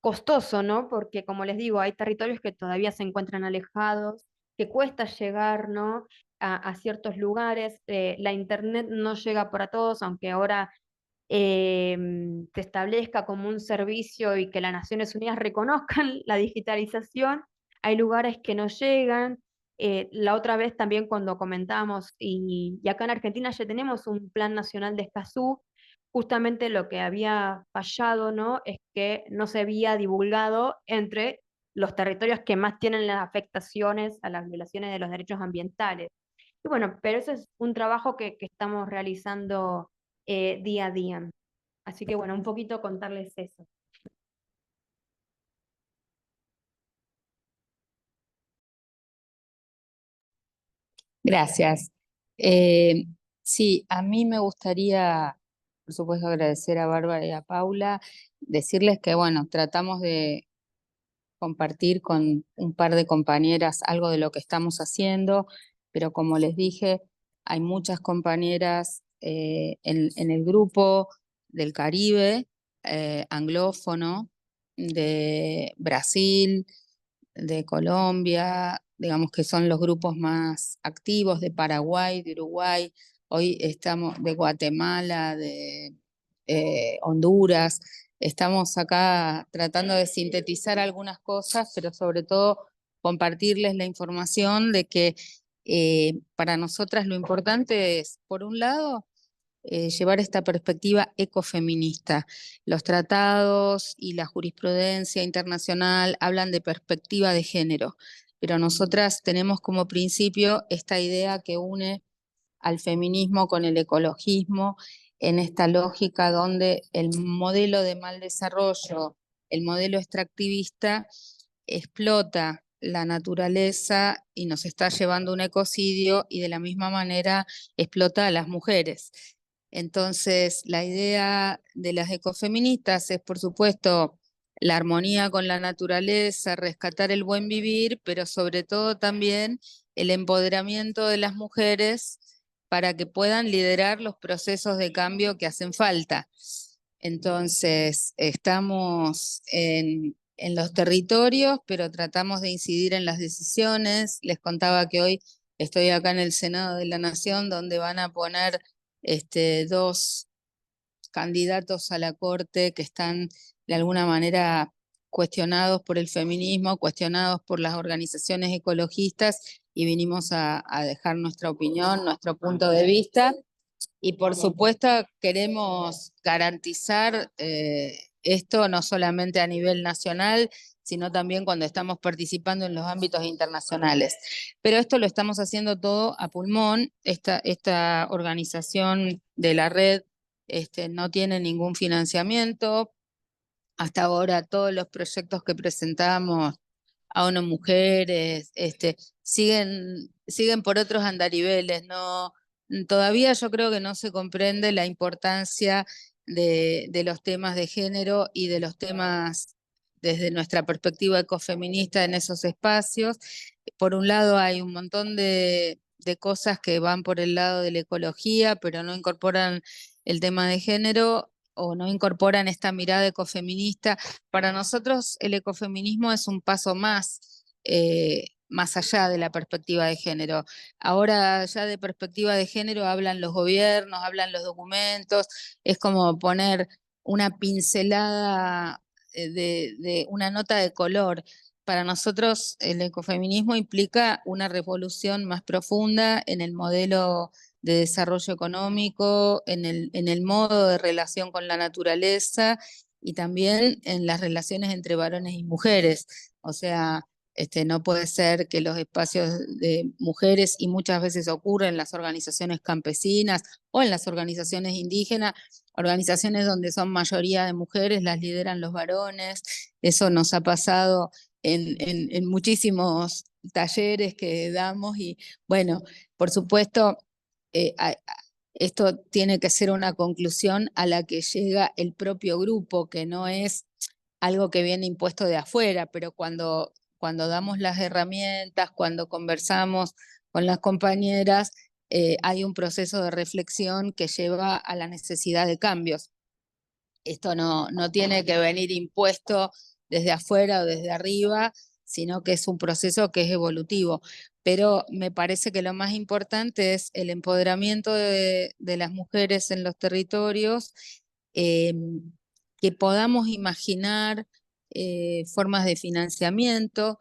costoso, ¿no? Porque como les digo, hay territorios que todavía se encuentran alejados, que cuesta llegar, ¿no?, a ciertos lugares. La internet no llega para todos, aunque ahora se establezca como un servicio y que las Naciones Unidas reconozcan la digitalización. Hay lugares que no llegan. La otra vez también cuando comentamos, y acá en Argentina ya tenemos un Plan Nacional de Escazú, justamente lo que había fallado, ¿no?, es que no se había divulgado entre los territorios que más tienen las afectaciones a las violaciones de los derechos ambientales. Y bueno, pero eso es un trabajo que estamos realizando día a día. Así que bueno, un poquito contarles eso. Gracias. Sí, a mí me gustaría, por supuesto, agradecer a Bárbara y a Paula, decirles que, bueno, tratamos de compartir con un par de compañeras algo de lo que estamos haciendo, pero como les dije, hay muchas compañeras en el grupo del Caribe, anglófono, de Brasil, de Colombia, digamos que son los grupos más activos, de Paraguay, de Uruguay, hoy estamos de Guatemala, de Honduras. Estamos acá tratando de sintetizar algunas cosas, pero sobre todo compartirles la información de que para nosotras lo importante es, por un lado, llevar esta perspectiva ecofeminista. Los tratados y la jurisprudencia internacional hablan de perspectiva de género, pero nosotras tenemos como principio esta idea que une al feminismo con el ecologismo en esta lógica donde el modelo de mal desarrollo, el modelo extractivista, explota la naturaleza y nos está llevando a un ecocidio, y de la misma manera explota a las mujeres. Entonces, la idea de las ecofeministas es, por supuesto, la armonía con la naturaleza, rescatar el buen vivir, pero sobre todo también el empoderamiento de las mujeres para que puedan liderar los procesos de cambio que hacen falta. Entonces, estamos en los territorios, pero tratamos de incidir en las decisiones. Les contaba que hoy estoy acá en el Senado de la Nación, donde van a poner dos candidatos a la Corte que están de alguna manera cuestionados por el feminismo, cuestionados por las organizaciones ecologistas, y vinimos a dejar nuestra opinión, nuestro punto de vista. Y por supuesto queremos garantizar esto no solamente a nivel nacional, sino también cuando estamos participando en los ámbitos internacionales. Pero esto lo estamos haciendo todo a pulmón. Esta organización de la red no tiene ningún financiamiento. Hasta ahora todos los proyectos que presentamos a ONU Mujeres siguen por otros andariveles. No, todavía yo creo que no se comprende la importancia de los temas de género y de los temas desde nuestra perspectiva ecofeminista en esos espacios. Por un lado hay un montón de cosas que van por el lado de la ecología, pero no incorporan el tema de género o no incorporan esta mirada ecofeminista. Para nosotros el ecofeminismo es un paso más, más allá de la perspectiva de género. Ahora ya de perspectiva de género hablan los gobiernos, hablan los documentos, es como poner una pincelada de una nota de color. para nosotros el ecofeminismo implica una revolución más profunda en el modelo de desarrollo económico, en el modo de relación con la naturaleza y también en las relaciones entre varones y mujeres. O sea, no puede ser que los espacios de mujeres, y muchas veces ocurre en las organizaciones campesinas o en las organizaciones indígenas, organizaciones donde son mayoría de mujeres, las lideran los varones. Eso nos ha pasado en muchísimos talleres que damos y bueno, por supuesto, esto tiene que ser una conclusión a la que llega el propio grupo, que no es algo que viene impuesto de afuera, pero cuando damos las herramientas, cuando conversamos con las compañeras, hay un proceso de reflexión que lleva a la necesidad de cambios. Esto no tiene que venir impuesto desde afuera o desde arriba, sino que es un proceso que es evolutivo. Pero me parece que lo más importante es el empoderamiento de las mujeres en los territorios, que podamos imaginar formas de financiamiento.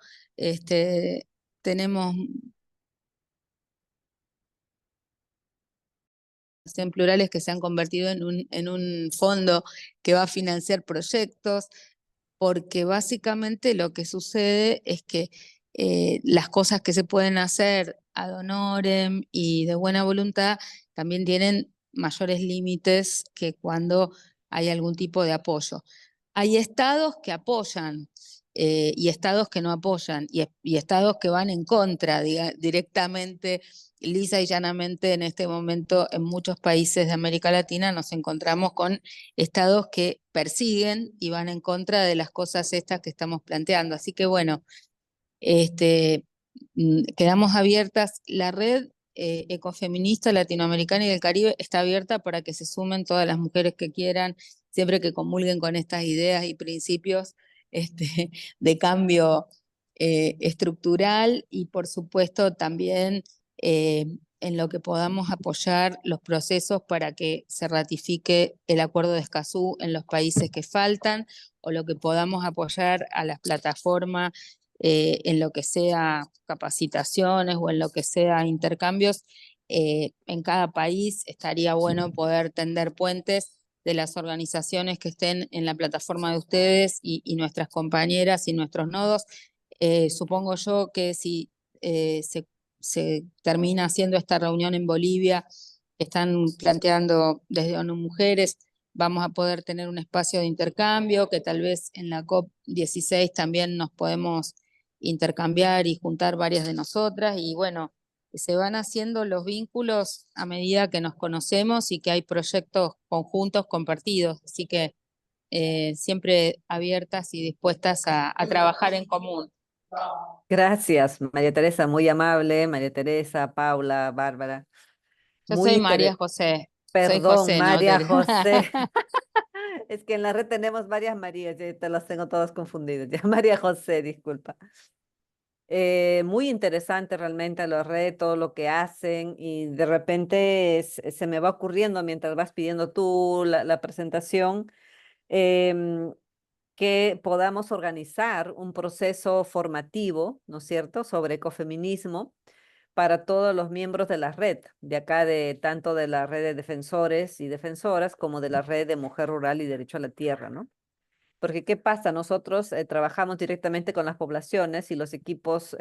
Tenemos en plurales que se han convertido en un fondo que va a financiar proyectos, porque básicamente lo que sucede es que las cosas que se pueden hacer ad honorem y de buena voluntad también tienen mayores límites que cuando hay algún tipo de apoyo. Hay estados que apoyan y estados que no apoyan y estados que van en contra directamente, lisa y llanamente. En este momento en muchos países de América Latina nos encontramos con estados que persiguen y van en contra de las cosas estas que estamos planteando. Así que bueno, quedamos abiertas. La red ecofeminista latinoamericana y del Caribe está abierta para que se sumen todas las mujeres que quieran, siempre que comulguen con estas ideas y principios de cambio estructural, y por supuesto también en lo que podamos apoyar los procesos para que se ratifique el acuerdo de Escazú en los países que faltan, o lo que podamos apoyar a las plataformas en lo que sea capacitaciones o en lo que sea intercambios. En cada país estaría bueno poder tender puentes de las organizaciones que estén en la plataforma de ustedes y nuestras compañeras y nuestros nodos. Supongo yo que si se termina haciendo esta reunión en Bolivia, están planteando desde ONU Mujeres, vamos a poder tener un espacio de intercambio, que tal vez en la COP16 también nos podemos intercambiar y juntar varias de nosotras, y bueno, se van haciendo los vínculos a medida que nos conocemos y que hay proyectos conjuntos compartidos, así que siempre abiertas y dispuestas a trabajar en común. Gracias, María Teresa, muy amable, María Teresa, Paula, Bárbara. Yo Muy soy María José. Soy Perdón, José, ¿no? María José. Es que en la red tenemos varias Marías, ya te las tengo todas confundidas. Ya, María José, disculpa. Muy interesante realmente la red, todo lo que hacen, y de repente se me va ocurriendo mientras vas pidiendo tú la presentación, em, que podamos organizar un proceso formativo, ¿no es cierto?, sobre ecofeminismo para todos los miembros de la red, de acá, tanto de la red de defensores y defensoras como de la red de Mujer Rural y Derecho a la Tierra, ¿no? Porque ¿qué pasa? Nosotros trabajamos directamente con las poblaciones y los equipos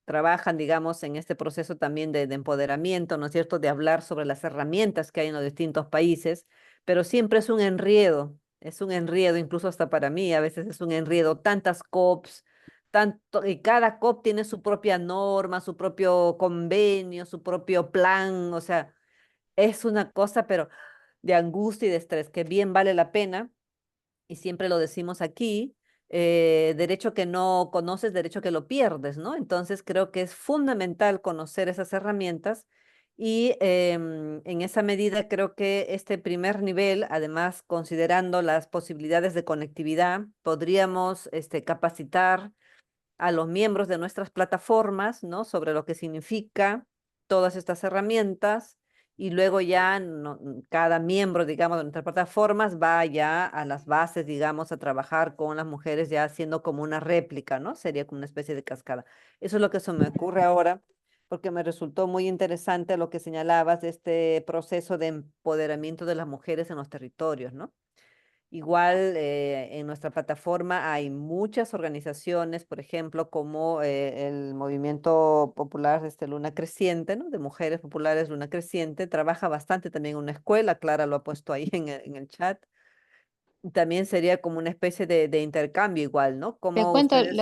trabajan, digamos, en este proceso también de empoderamiento, ¿no es cierto?, de hablar sobre las herramientas que hay en los distintos países, pero siempre es un enredo, incluso hasta para mí, a veces es un enredo, tantas COPs, y cada COP tiene su propia norma, su propio convenio, su propio plan, o sea, es una cosa, pero de angustia y de estrés, que bien vale la pena, y siempre lo decimos aquí, derecho que no conoces, derecho que lo pierdes, ¿no? Entonces creo que es fundamental conocer esas herramientas, y en esa medida creo que este primer nivel, además considerando las posibilidades de conectividad, podríamos capacitar a los miembros de nuestras plataformas, ¿no?, sobre lo que significa todas estas herramientas, y luego ya cada miembro, digamos, de nuestras plataformas va ya a las bases, digamos, a trabajar con las mujeres ya haciendo como una réplica, ¿no? Sería como una especie de cascada. Eso es lo que se me ocurre ahora, porque me resultó muy interesante lo que señalabas de este proceso de empoderamiento de las mujeres en los territorios, ¿no? Igual en nuestra plataforma hay muchas organizaciones, por ejemplo, como el Movimiento Popular Luna Creciente, ¿no? De Mujeres Populares Luna Creciente, trabaja bastante también en una escuela, Clara lo ha puesto ahí en el chat. También sería como una especie de intercambio igual, ¿no? Te Como cuento ustedes,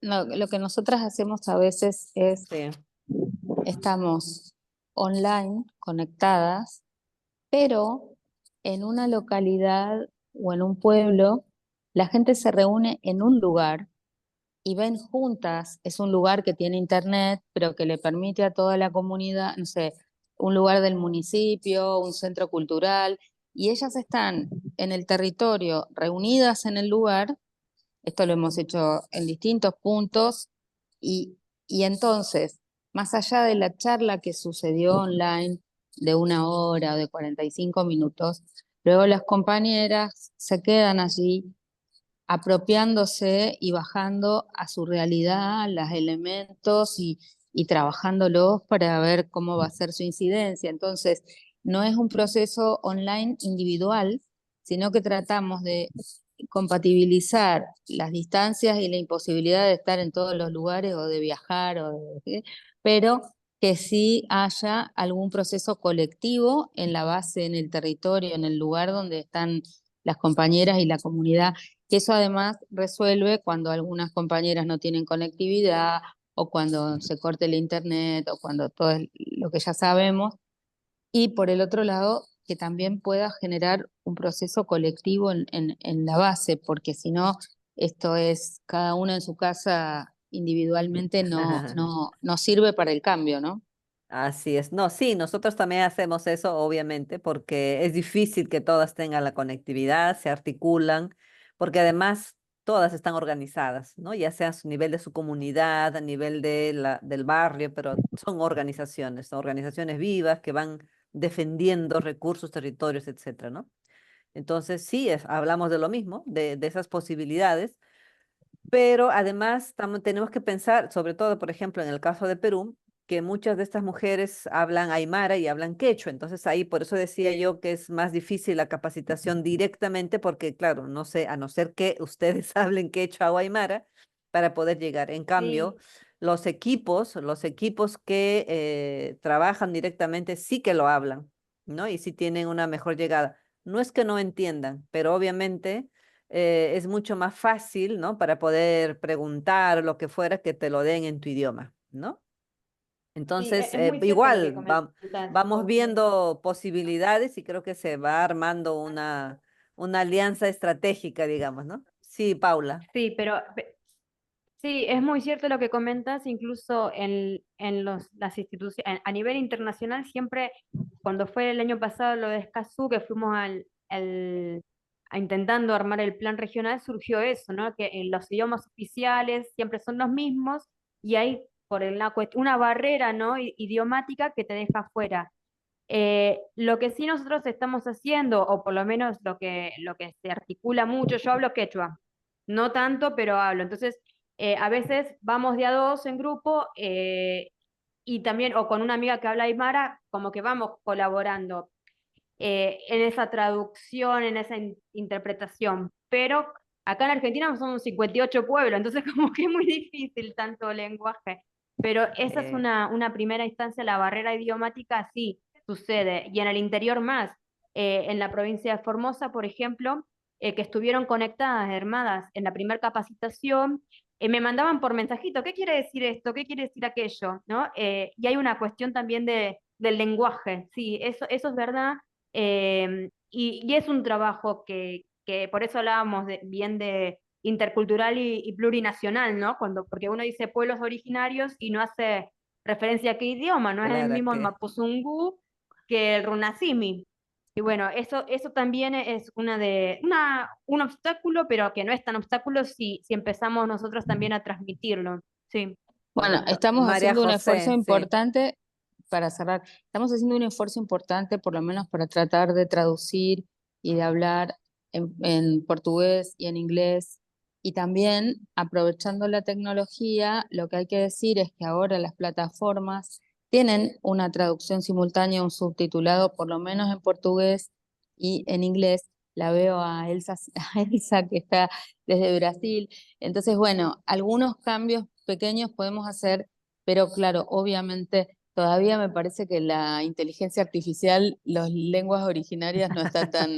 lo que nosotras hacemos a veces es, sí, estamos online, conectadas, pero en una localidad o en un pueblo, la gente se reúne en un lugar y ven juntas, es un lugar que tiene internet, pero que le permite a toda la comunidad, no sé, un lugar del municipio, un centro cultural, y ellas están en el territorio, reunidas en el lugar. Esto lo hemos hecho en distintos puntos y, y entonces, más allá de la charla que sucedió online de 1 hora o de 45 minutos, luego las compañeras se quedan allí apropiándose y bajando a su realidad los elementos y trabajándolos para ver cómo va a ser su incidencia. Entonces, no es un proceso online individual, sino que tratamos de compatibilizar las distancias y la imposibilidad de estar en todos los lugares o de viajar, pero que sí haya algún proceso colectivo en la base, en el territorio, en el lugar donde están las compañeras y la comunidad, que eso además resuelve cuando algunas compañeras no tienen conectividad o cuando se corte el internet o cuando todo lo que ya sabemos. Y por el otro lado, que también pueda generar un proceso colectivo en la base, porque si no, esto es cada uno en su casa individualmente no sirve para el cambio, ¿no? así es. No, sí, nosotros también hacemos eso, obviamente, porque es difícil que todas tengan la conectividad, se articulan, porque además todas están organizadas, ¿no? Ya sea a su nivel de su comunidad, a nivel del barrio, pero son organizaciones vivas que van defendiendo recursos, territorios, etcétera, ¿no? Entonces, sí, hablamos de lo mismo, de esas posibilidades, pero además tenemos que pensar, sobre todo, por ejemplo, en el caso de Perú, que muchas de estas mujeres hablan aymara y hablan quechua. Entonces ahí, por eso decía yo que es más difícil la capacitación directamente, porque claro, no sé, a no ser que ustedes hablen quechua o aymara para poder llegar. En cambio, Sí. los equipos que trabajan directamente sí que lo hablan, ¿no? Y sí tienen una mejor llegada. No es que no entiendan, pero obviamente es mucho más fácil, ¿no? Para poder preguntar lo que fuera que te lo den en tu idioma, ¿no? Sí, Entonces, es muy cierto lo que igual comentas, vamos porque viendo posibilidades y creo que se va armando una alianza estratégica, digamos, ¿no? Sí, Paula. sí, sí, es muy cierto lo que comentas, incluso las instituciones, a nivel internacional, siempre, cuando fue el año pasado lo de Escazú, que fuimos intentando armar el plan regional, surgió eso, ¿no? Que en los idiomas oficiales siempre son los mismos y hay una barrera, ¿no? Idiomática que te deja fuera. Lo que sí nosotros estamos haciendo, o por lo menos lo que se articula mucho, yo hablo quechua, no tanto, pero hablo. Entonces, a veces vamos de a dos en grupo y también, o con una amiga que habla aymara, como que vamos colaborando en esa traducción, en esa interpretación. Pero acá en Argentina somos 58 pueblos, entonces como que es muy difícil tanto lenguaje. Pero esa es una primera instancia, la barrera idiomática sí sucede, y en el interior más. En la provincia de Formosa, por ejemplo, que estuvieron conectadas, hermanas, en la primera capacitación, me mandaban por mensajito, ¿qué quiere decir esto? ¿Qué quiere decir aquello? ¿No? Y hay una cuestión también del lenguaje, sí, eso es verdad. Y es un trabajo que por eso hablábamos bien de intercultural y plurinacional, ¿no? Porque uno dice pueblos originarios y no hace referencia a qué idioma, no es el Claro mismo el que mapuzungú que el runasimi. Y bueno, eso también es un obstáculo, pero que no es tan obstáculo si empezamos nosotros también a transmitirlo. Sí. Bueno, estamos María haciendo un esfuerzo José, sí. importante para cerrar, estamos haciendo un esfuerzo importante, por lo menos para tratar de traducir y de hablar en portugués y en inglés. Y también, aprovechando la tecnología, lo que hay que decir es que ahora las plataformas tienen una traducción simultánea, un subtitulado, por lo menos en portugués y en inglés. La veo a Elsa, a Elsa que está desde Brasil. Entonces, bueno, algunos cambios pequeños podemos hacer, pero claro, obviamente todavía me parece que la inteligencia artificial, las lenguas originarias no están tan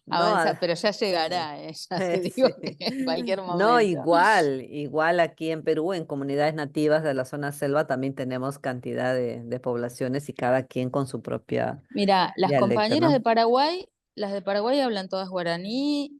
No, avanzadas, pero ya llegará, ya te digo sí. que en cualquier No, momento. igual aquí en Perú, en comunidades nativas de la zona selva, también tenemos cantidad de poblaciones y cada quien con su propia Mira, las dialecto, compañeras de ¿no? Paraguay, las de Paraguay hablan todas guaraní,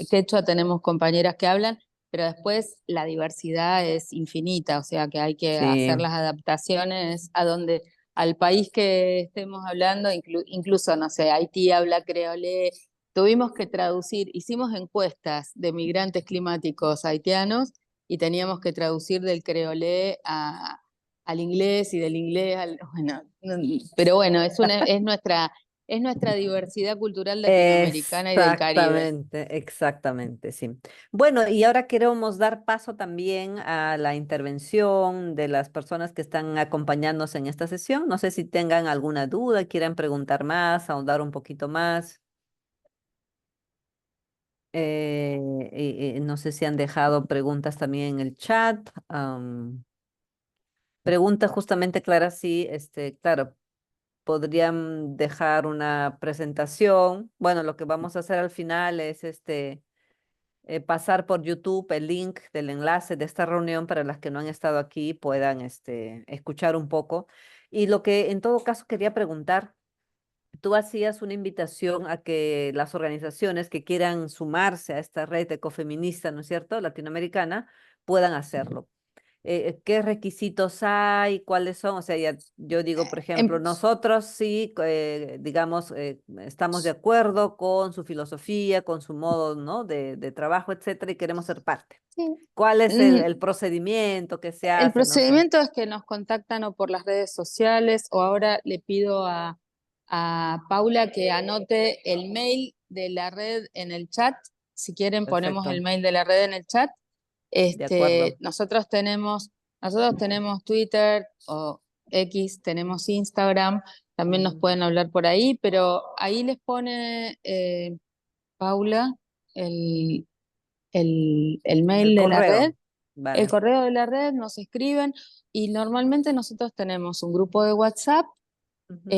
quechua tenemos compañeras que hablan, pero después la diversidad es infinita, o sea que hay que hacer Sí, las adaptaciones a donde, al país que estemos hablando, incluso, no sé, Haití habla creolé, tuvimos que traducir, hicimos encuestas de migrantes climáticos haitianos y teníamos que traducir del creolé al inglés y del inglés al, bueno, pero bueno, es nuestra diversidad cultural latinoamericana y del Caribe. exactamente, sí. Bueno, y ahora queremos dar paso también a la intervención de las personas que están acompañándonos en esta sesión. No sé si tengan alguna duda, quieran preguntar más, ahondar un poquito más. Y no sé si han dejado preguntas también en el chat. Pregunta justamente, Clara, si, claro, podrían dejar una presentación. Bueno, lo que vamos a hacer al final es pasar por YouTube el link del enlace de esta reunión para las que no han estado aquí puedan escuchar un poco. Y lo que en todo caso quería preguntar, tú hacías una invitación a que las organizaciones que quieran sumarse a esta red ecofeminista, ¿no es cierto?, latinoamericana, puedan hacerlo. ¿Qué requisitos hay? ¿Cuáles son? O sea, ya, yo digo, por ejemplo, Em, nosotros sí, digamos, estamos de acuerdo con su filosofía, con su modo, ¿no?, de trabajo, etcétera, y queremos ser parte. sí. ¿Cuál es Mm, el procedimiento que se El hace? No sé. procedimiento es que nos contactan o por las redes sociales o ahora le pido a Paula que anote el mail de la red en el chat. Si quieren, ponemos el Perfecto, mail de la red en el chat. de acuerdo. Nosotros tenemos Twitter o X, tenemos Instagram, también nos pueden hablar por ahí, pero ahí les pone Paula el, el El mail de la red, correo, el vale. correo de la red, nos escriben y normalmente nosotros tenemos un grupo de WhatsApp Ujú.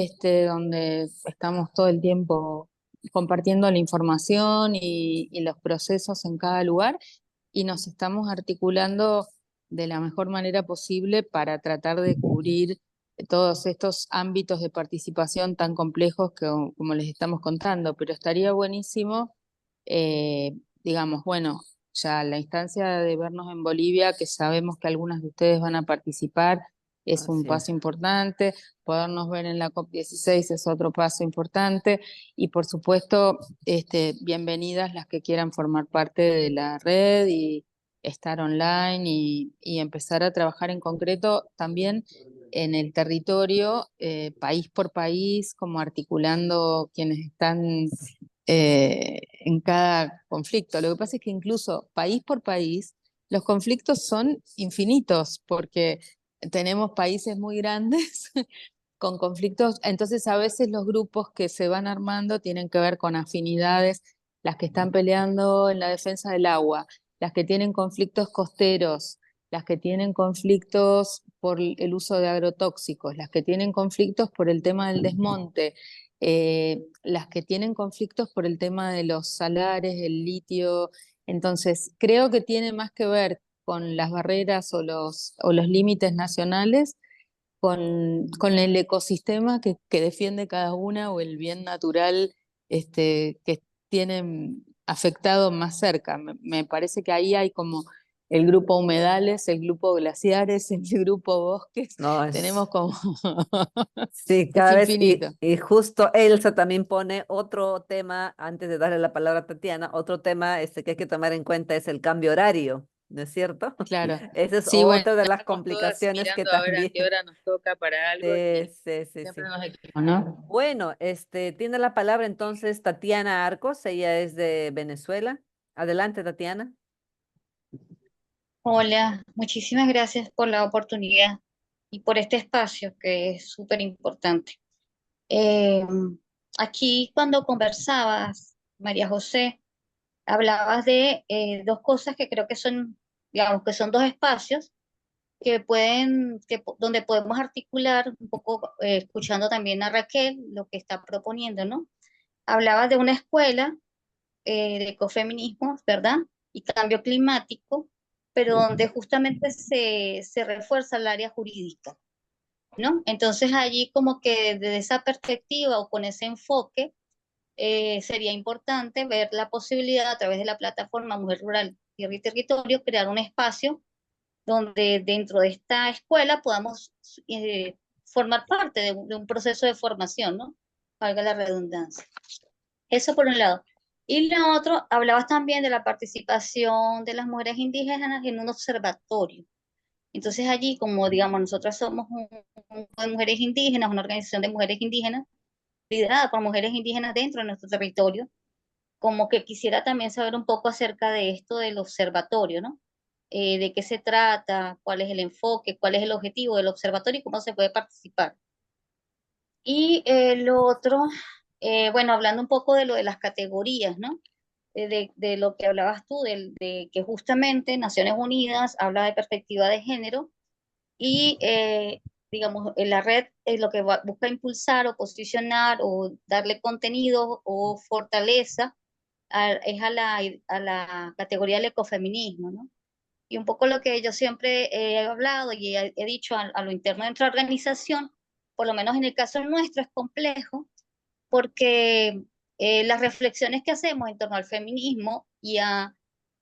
donde estamos todo el tiempo compartiendo la información y los procesos en cada lugar y nos estamos articulando de la mejor manera posible para tratar de cubrir todos estos ámbitos de participación tan complejos que, como les estamos contando, pero estaría buenísimo, digamos, bueno, ya la instancia de vernos en Bolivia, que sabemos que algunas de ustedes van a participar, es un Así paso es. importante, podernos ver en la COP16 es otro paso importante y por supuesto, bienvenidas las que quieran formar parte de la red y estar online y empezar a trabajar en concreto también en el territorio, país por país, como articulando quienes están en cada conflicto. Lo que pasa es que incluso país por país, los conflictos son infinitos porque tenemos países muy grandes con conflictos, entonces a veces los grupos que se van armando tienen que ver con afinidades, las que están peleando en la defensa del agua, las que tienen conflictos costeros, las que tienen conflictos por el uso de agrotóxicos, las que tienen conflictos por el tema del desmonte, las que tienen conflictos por el tema de los salares, el litio. Entonces, creo que tiene más que ver con las barreras o los límites nacionales con el ecosistema que defiende cada una o el bien natural que tienen afectado más cerca. Me parece que ahí hay como el grupo humedales, el grupo glaciares, el grupo bosques, No, tenemos como... sí, es cada vez, infinito. y justo Elsa también pone otro tema, antes de darle la palabra a Tatiana, otro tema que hay que tomar en cuenta es el cambio horario. ¿no es cierto? Claro. Esa es Sí, bueno, otra de las estamos todas complicaciones que mirando a ver a también. qué hora nos toca para algo Sí, y sí, sí, siempre sí. nos equivocamos, ¿no? Bueno, tiene la palabra entonces Tatiana Arcos, ella es de Venezuela. Adelante, Tatiana. Hola, muchísimas gracias por la oportunidad y por este espacio que es súper importante. Eh, Aquí cuando conversabas, María José, hablabas de dos cosas que creo que son, digamos, que son dos espacios que pueden, donde podemos articular un poco, escuchando también a Raquel lo que está proponiendo, ¿no? Hablabas de una escuela de ecofeminismo, ¿verdad? Y cambio climático, pero donde justamente se refuerza el área jurídica, ¿no? Entonces allí como que desde esa perspectiva o con ese enfoque sería importante ver la posibilidad a través de la plataforma Mujer Rural, Tierra y Territorio, crear un espacio donde dentro de esta escuela podamos formar parte de un proceso de formación, ¿no? Valga la redundancia. Eso por un lado. Y lo otro, hablabas también de la participación de las mujeres indígenas en un observatorio. Entonces allí, como digamos, nosotras somos un grupo de mujeres indígenas, una organización de mujeres indígenas, liderada por mujeres indígenas dentro de nuestro territorio, como que quisiera también saber un poco acerca de esto del observatorio, ¿no? De qué se trata, cuál es el enfoque, cuál es el objetivo del observatorio y cómo se puede participar. Y lo otro, bueno, hablando un poco de lo de las categorías, ¿no? De lo que hablabas tú, de que justamente Naciones Unidas habla de perspectiva de género y, digamos, en la red es lo que busca impulsar o posicionar o darle contenido o fortaleza es a la categoría del ecofeminismo, ¿no? Y un poco lo que yo siempre he hablado y he dicho a lo interno de nuestra organización, por lo menos en el caso nuestro es complejo, porque las reflexiones que hacemos en torno al feminismo y al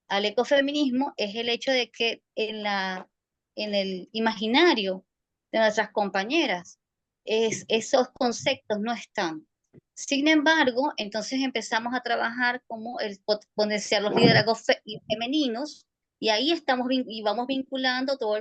ecofeminismo es el hecho de que en el imaginario de nuestras compañeras esos conceptos no están. Sin embargo, entonces empezamos a trabajar como el potenciar los liderazgos femeninos y ahí estamos y vamos vinculando todo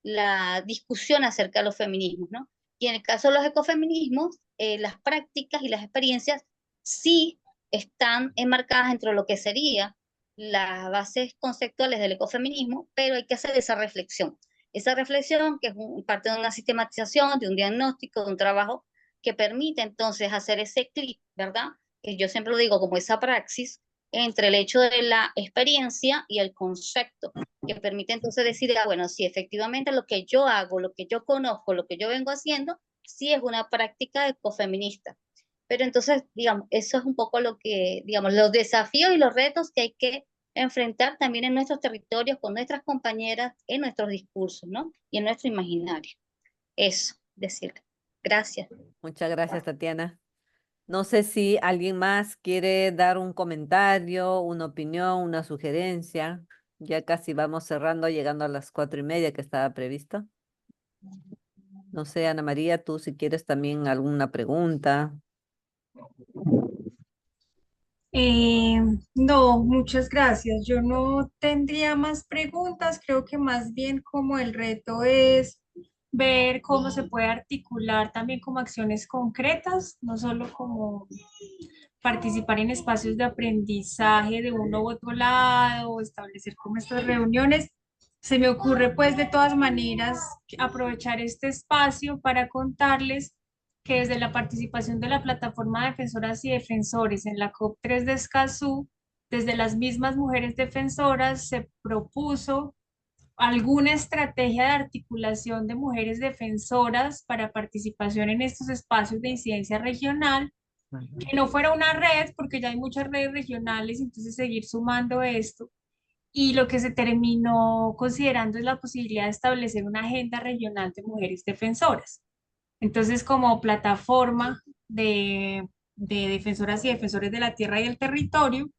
la discusión acerca de los feminismos, ¿no? Y en el caso de los ecofeminismos, las prácticas y las experiencias sí están enmarcadas entre lo que sería las bases conceptuales del ecofeminismo, pero hay que hacer esa reflexión. Esa reflexión que es parte de una sistematización, de un diagnóstico, de un trabajo que permite entonces hacer ese clic, ¿verdad? Que yo siempre lo digo como esa praxis entre el hecho de la experiencia y el concepto, que permite entonces decir, ah, bueno, sí, efectivamente lo que yo hago, lo que yo conozco, lo que yo vengo haciendo, sí es una práctica ecofeminista. Pero entonces, digamos, eso es un poco lo que, digamos, los desafíos y los retos que hay que enfrentar también en nuestros territorios, con nuestras compañeras, en nuestros discursos, ¿no? Y en nuestro imaginario. Eso, decir. Gracias. Muchas gracias, Tatiana. No sé si alguien más quiere dar un comentario, una opinión, una sugerencia. Ya casi vamos cerrando, llegando a las 4:30 que estaba previsto. No sé, Ana María, tú si quieres también alguna pregunta. No, muchas gracias. Yo no tendría más preguntas. Creo que más bien como el reto es ver cómo se puede articular también como acciones concretas, no solo como participar en espacios de aprendizaje de uno u otro lado, o establecer como estas reuniones. Se me ocurre pues de todas maneras aprovechar este espacio para contarles que desde la participación de la plataforma de defensoras y defensores en la COP3 de Escazú, desde las mismas mujeres defensoras se propuso alguna estrategia de articulación de mujeres defensoras para participación en estos espacios de incidencia regional, que no fuera una red, porque ya hay muchas redes regionales, entonces seguir sumando esto. Y lo que se terminó considerando es la posibilidad de establecer una agenda regional de mujeres defensoras. Entonces, como plataforma de defensoras y defensores de la tierra y el territorio,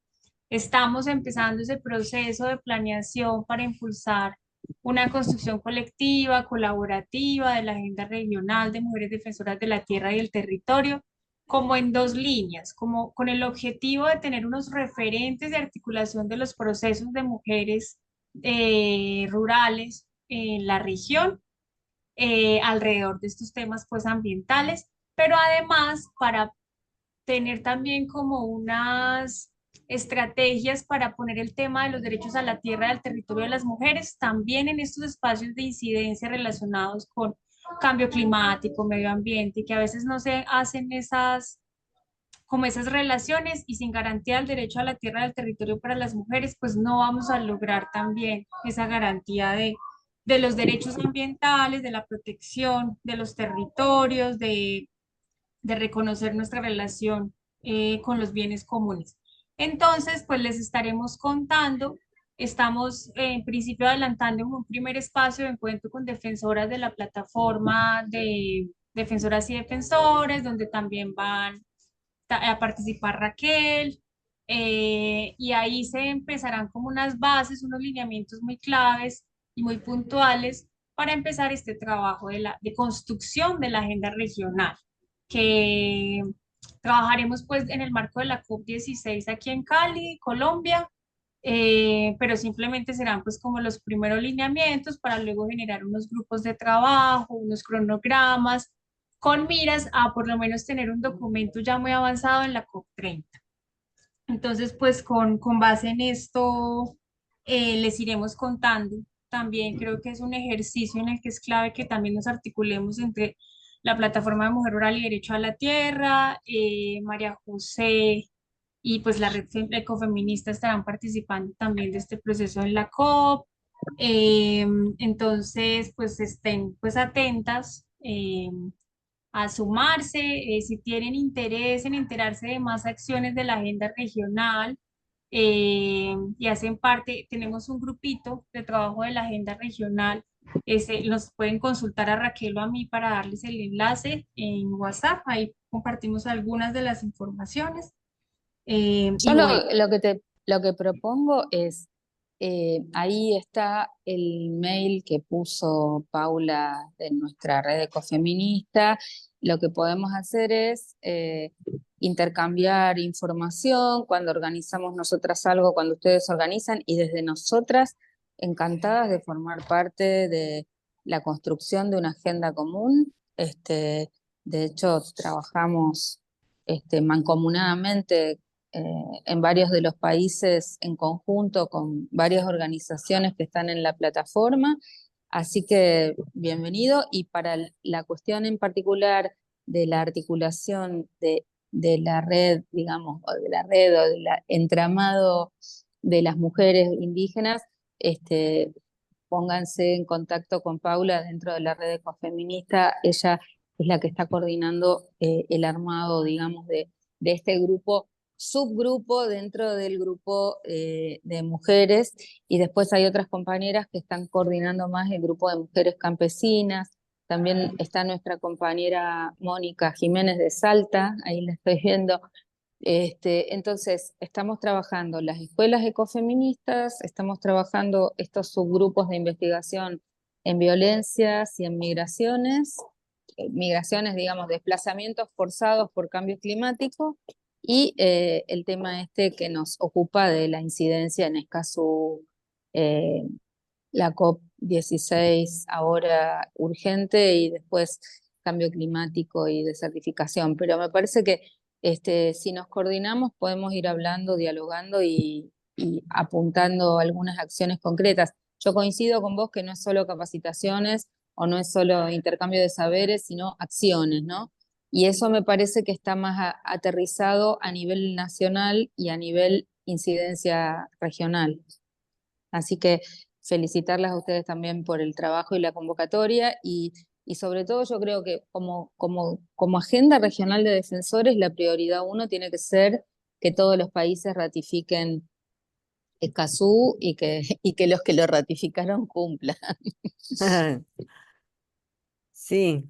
estamos empezando ese proceso de planeación para impulsar una construcción colectiva, colaborativa de la agenda regional de mujeres defensoras de la tierra y el territorio, como en dos líneas, como con el objetivo de tener unos referentes de articulación de los procesos de mujeres rurales en la región alrededor de estos temas pues ambientales, pero además para tener también como unas estrategias para poner el tema de los derechos a la tierra y al territorio de las mujeres también en estos espacios de incidencia relacionados con cambio climático, medio ambiente, que a veces no se hacen como esas relaciones y sin garantía del derecho a la tierra y al territorio para las mujeres, pues no vamos a lograr también esa garantía de los derechos ambientales, de la protección de los territorios, de reconocer nuestra relación con los bienes comunes. Entonces, pues les estaremos contando. Estamos en principio adelantando un primer espacio de encuentro con defensoras de la plataforma de defensoras y defensores, donde también van a participar Raquel, y ahí se empezarán como unas bases, unos lineamientos muy claves y muy puntuales para empezar este trabajo de construcción de la agenda regional, que trabajaremos pues en el marco de la COP16 aquí en Cali, Colombia, pero simplemente serán pues como los primeros lineamientos para luego generar unos grupos de trabajo, unos cronogramas, con miras a por lo menos tener un documento ya muy avanzado en la COP30. Entonces, pues con base en esto, les iremos contando. También creo que es un ejercicio en el que es clave que también nos articulemos entre la Plataforma de Mujer Rural y Derecho a la Tierra, María José y pues la red ecofeminista estarán participando también de este proceso en la COP. Entonces, pues estén pues atentas a sumarse, si tienen interés en enterarse de más acciones de la agenda regional y hacen parte, tenemos un grupito de trabajo de la agenda regional. Nos pueden consultar a Raquel o a mí para darles el enlace en WhatsApp. Ahí compartimos algunas de las informaciones. Y Yo bueno, lo que propongo es, ahí está el mail que puso Paula de nuestra red ecofeminista. Lo que podemos hacer es intercambiar información cuando organizamos nosotras algo, cuando ustedes organizan, y desde nosotras encantadas de formar parte de la construcción de una agenda común. De hecho, trabajamos mancomunadamente en varios de los países en conjunto con varias organizaciones que están en la plataforma. Así que bienvenido. Y para la cuestión en particular de la articulación de la red, digamos, o de la red o del entramado de las mujeres indígenas, pónganse en contacto con Paula dentro de la red ecofeminista. Ella es la que está coordinando el armado, digamos, de este grupo, subgrupo dentro del grupo de mujeres, y después hay otras compañeras que están coordinando más el grupo de mujeres campesinas. También está nuestra compañera Mónica Jiménez de Salta, ahí la estoy viendo. Entonces, estamos trabajando las escuelas ecofeministas, estamos trabajando estos subgrupos de investigación en violencias y en migraciones, digamos, desplazamientos forzados por cambio climático, y el tema que nos ocupa de la incidencia en Escazú, la COP16 ahora urgente, y después cambio climático y desertificación. Pero me parece que si nos coordinamos podemos ir hablando, dialogando y apuntando algunas acciones concretas. Yo coincido con vos que no es solo capacitaciones o no es solo intercambio de saberes, sino acciones, ¿no? Y eso me parece que está más aterrizado a nivel nacional y a nivel incidencia regional. Así que felicitarlas a ustedes también por el trabajo y la convocatoria, y sobre todo yo creo que como agenda regional de defensores, la prioridad uno tiene que ser que todos los países ratifiquen Escazú y que los que lo ratificaron cumplan. Sí,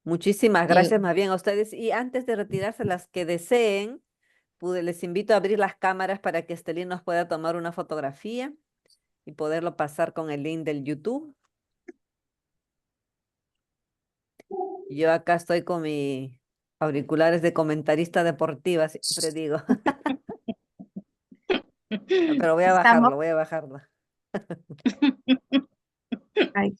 muchísimas Y gracias más bien a ustedes. Y antes de retirarse, las que deseen, les invito a abrir las cámaras para que Estelín nos pueda tomar una fotografía y poderlo pasar con el link del YouTube. Yo acá estoy con mis auriculares de comentarista deportiva, siempre digo. Pero voy a Estamos. bajarlo, voy a bajarlo. Ahí.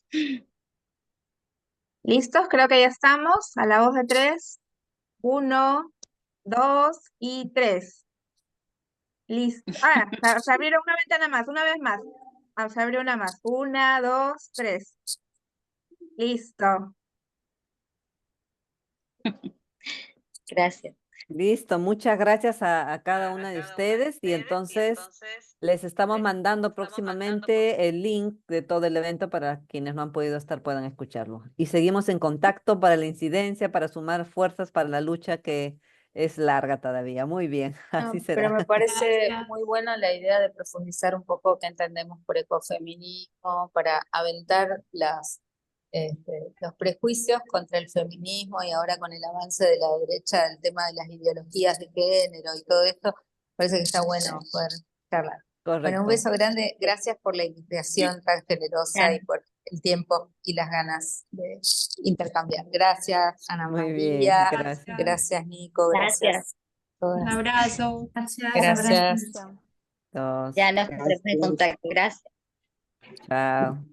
¿Listos? Creo que ya estamos. A la voz de 3. 1, 2 y 3. Listo. Se abrieron una ventana más, una vez más. Se abrió una más. 1, 2, 3. Listo. Gracias. Listo, muchas gracias a cada una de ustedes y entonces les estamos mandando próximamente el link de todo el evento para quienes no han podido estar puedan escucharlo. Y seguimos en contacto para la incidencia, para sumar fuerzas para la lucha que es larga todavía. Muy bien, así No, pero será. me parece Gracias. muy buena la idea de profundizar un poco qué entendemos por ecofeminismo, para aventar los prejuicios contra el feminismo y ahora con el avance de la derecha, el tema de las ideologías de género y todo esto, parece que está bueno poder charlar. Bueno, un Correcto. beso grande, gracias por la invitación tan generosa y por el tiempo y las ganas de intercambiar. Gracias, Ana Muy bien, María, gracias. gracias Nico, gracias a Un todas. abrazo. Gracias. Dos. Ya nos ponemos en contacto. Gracias. Chao.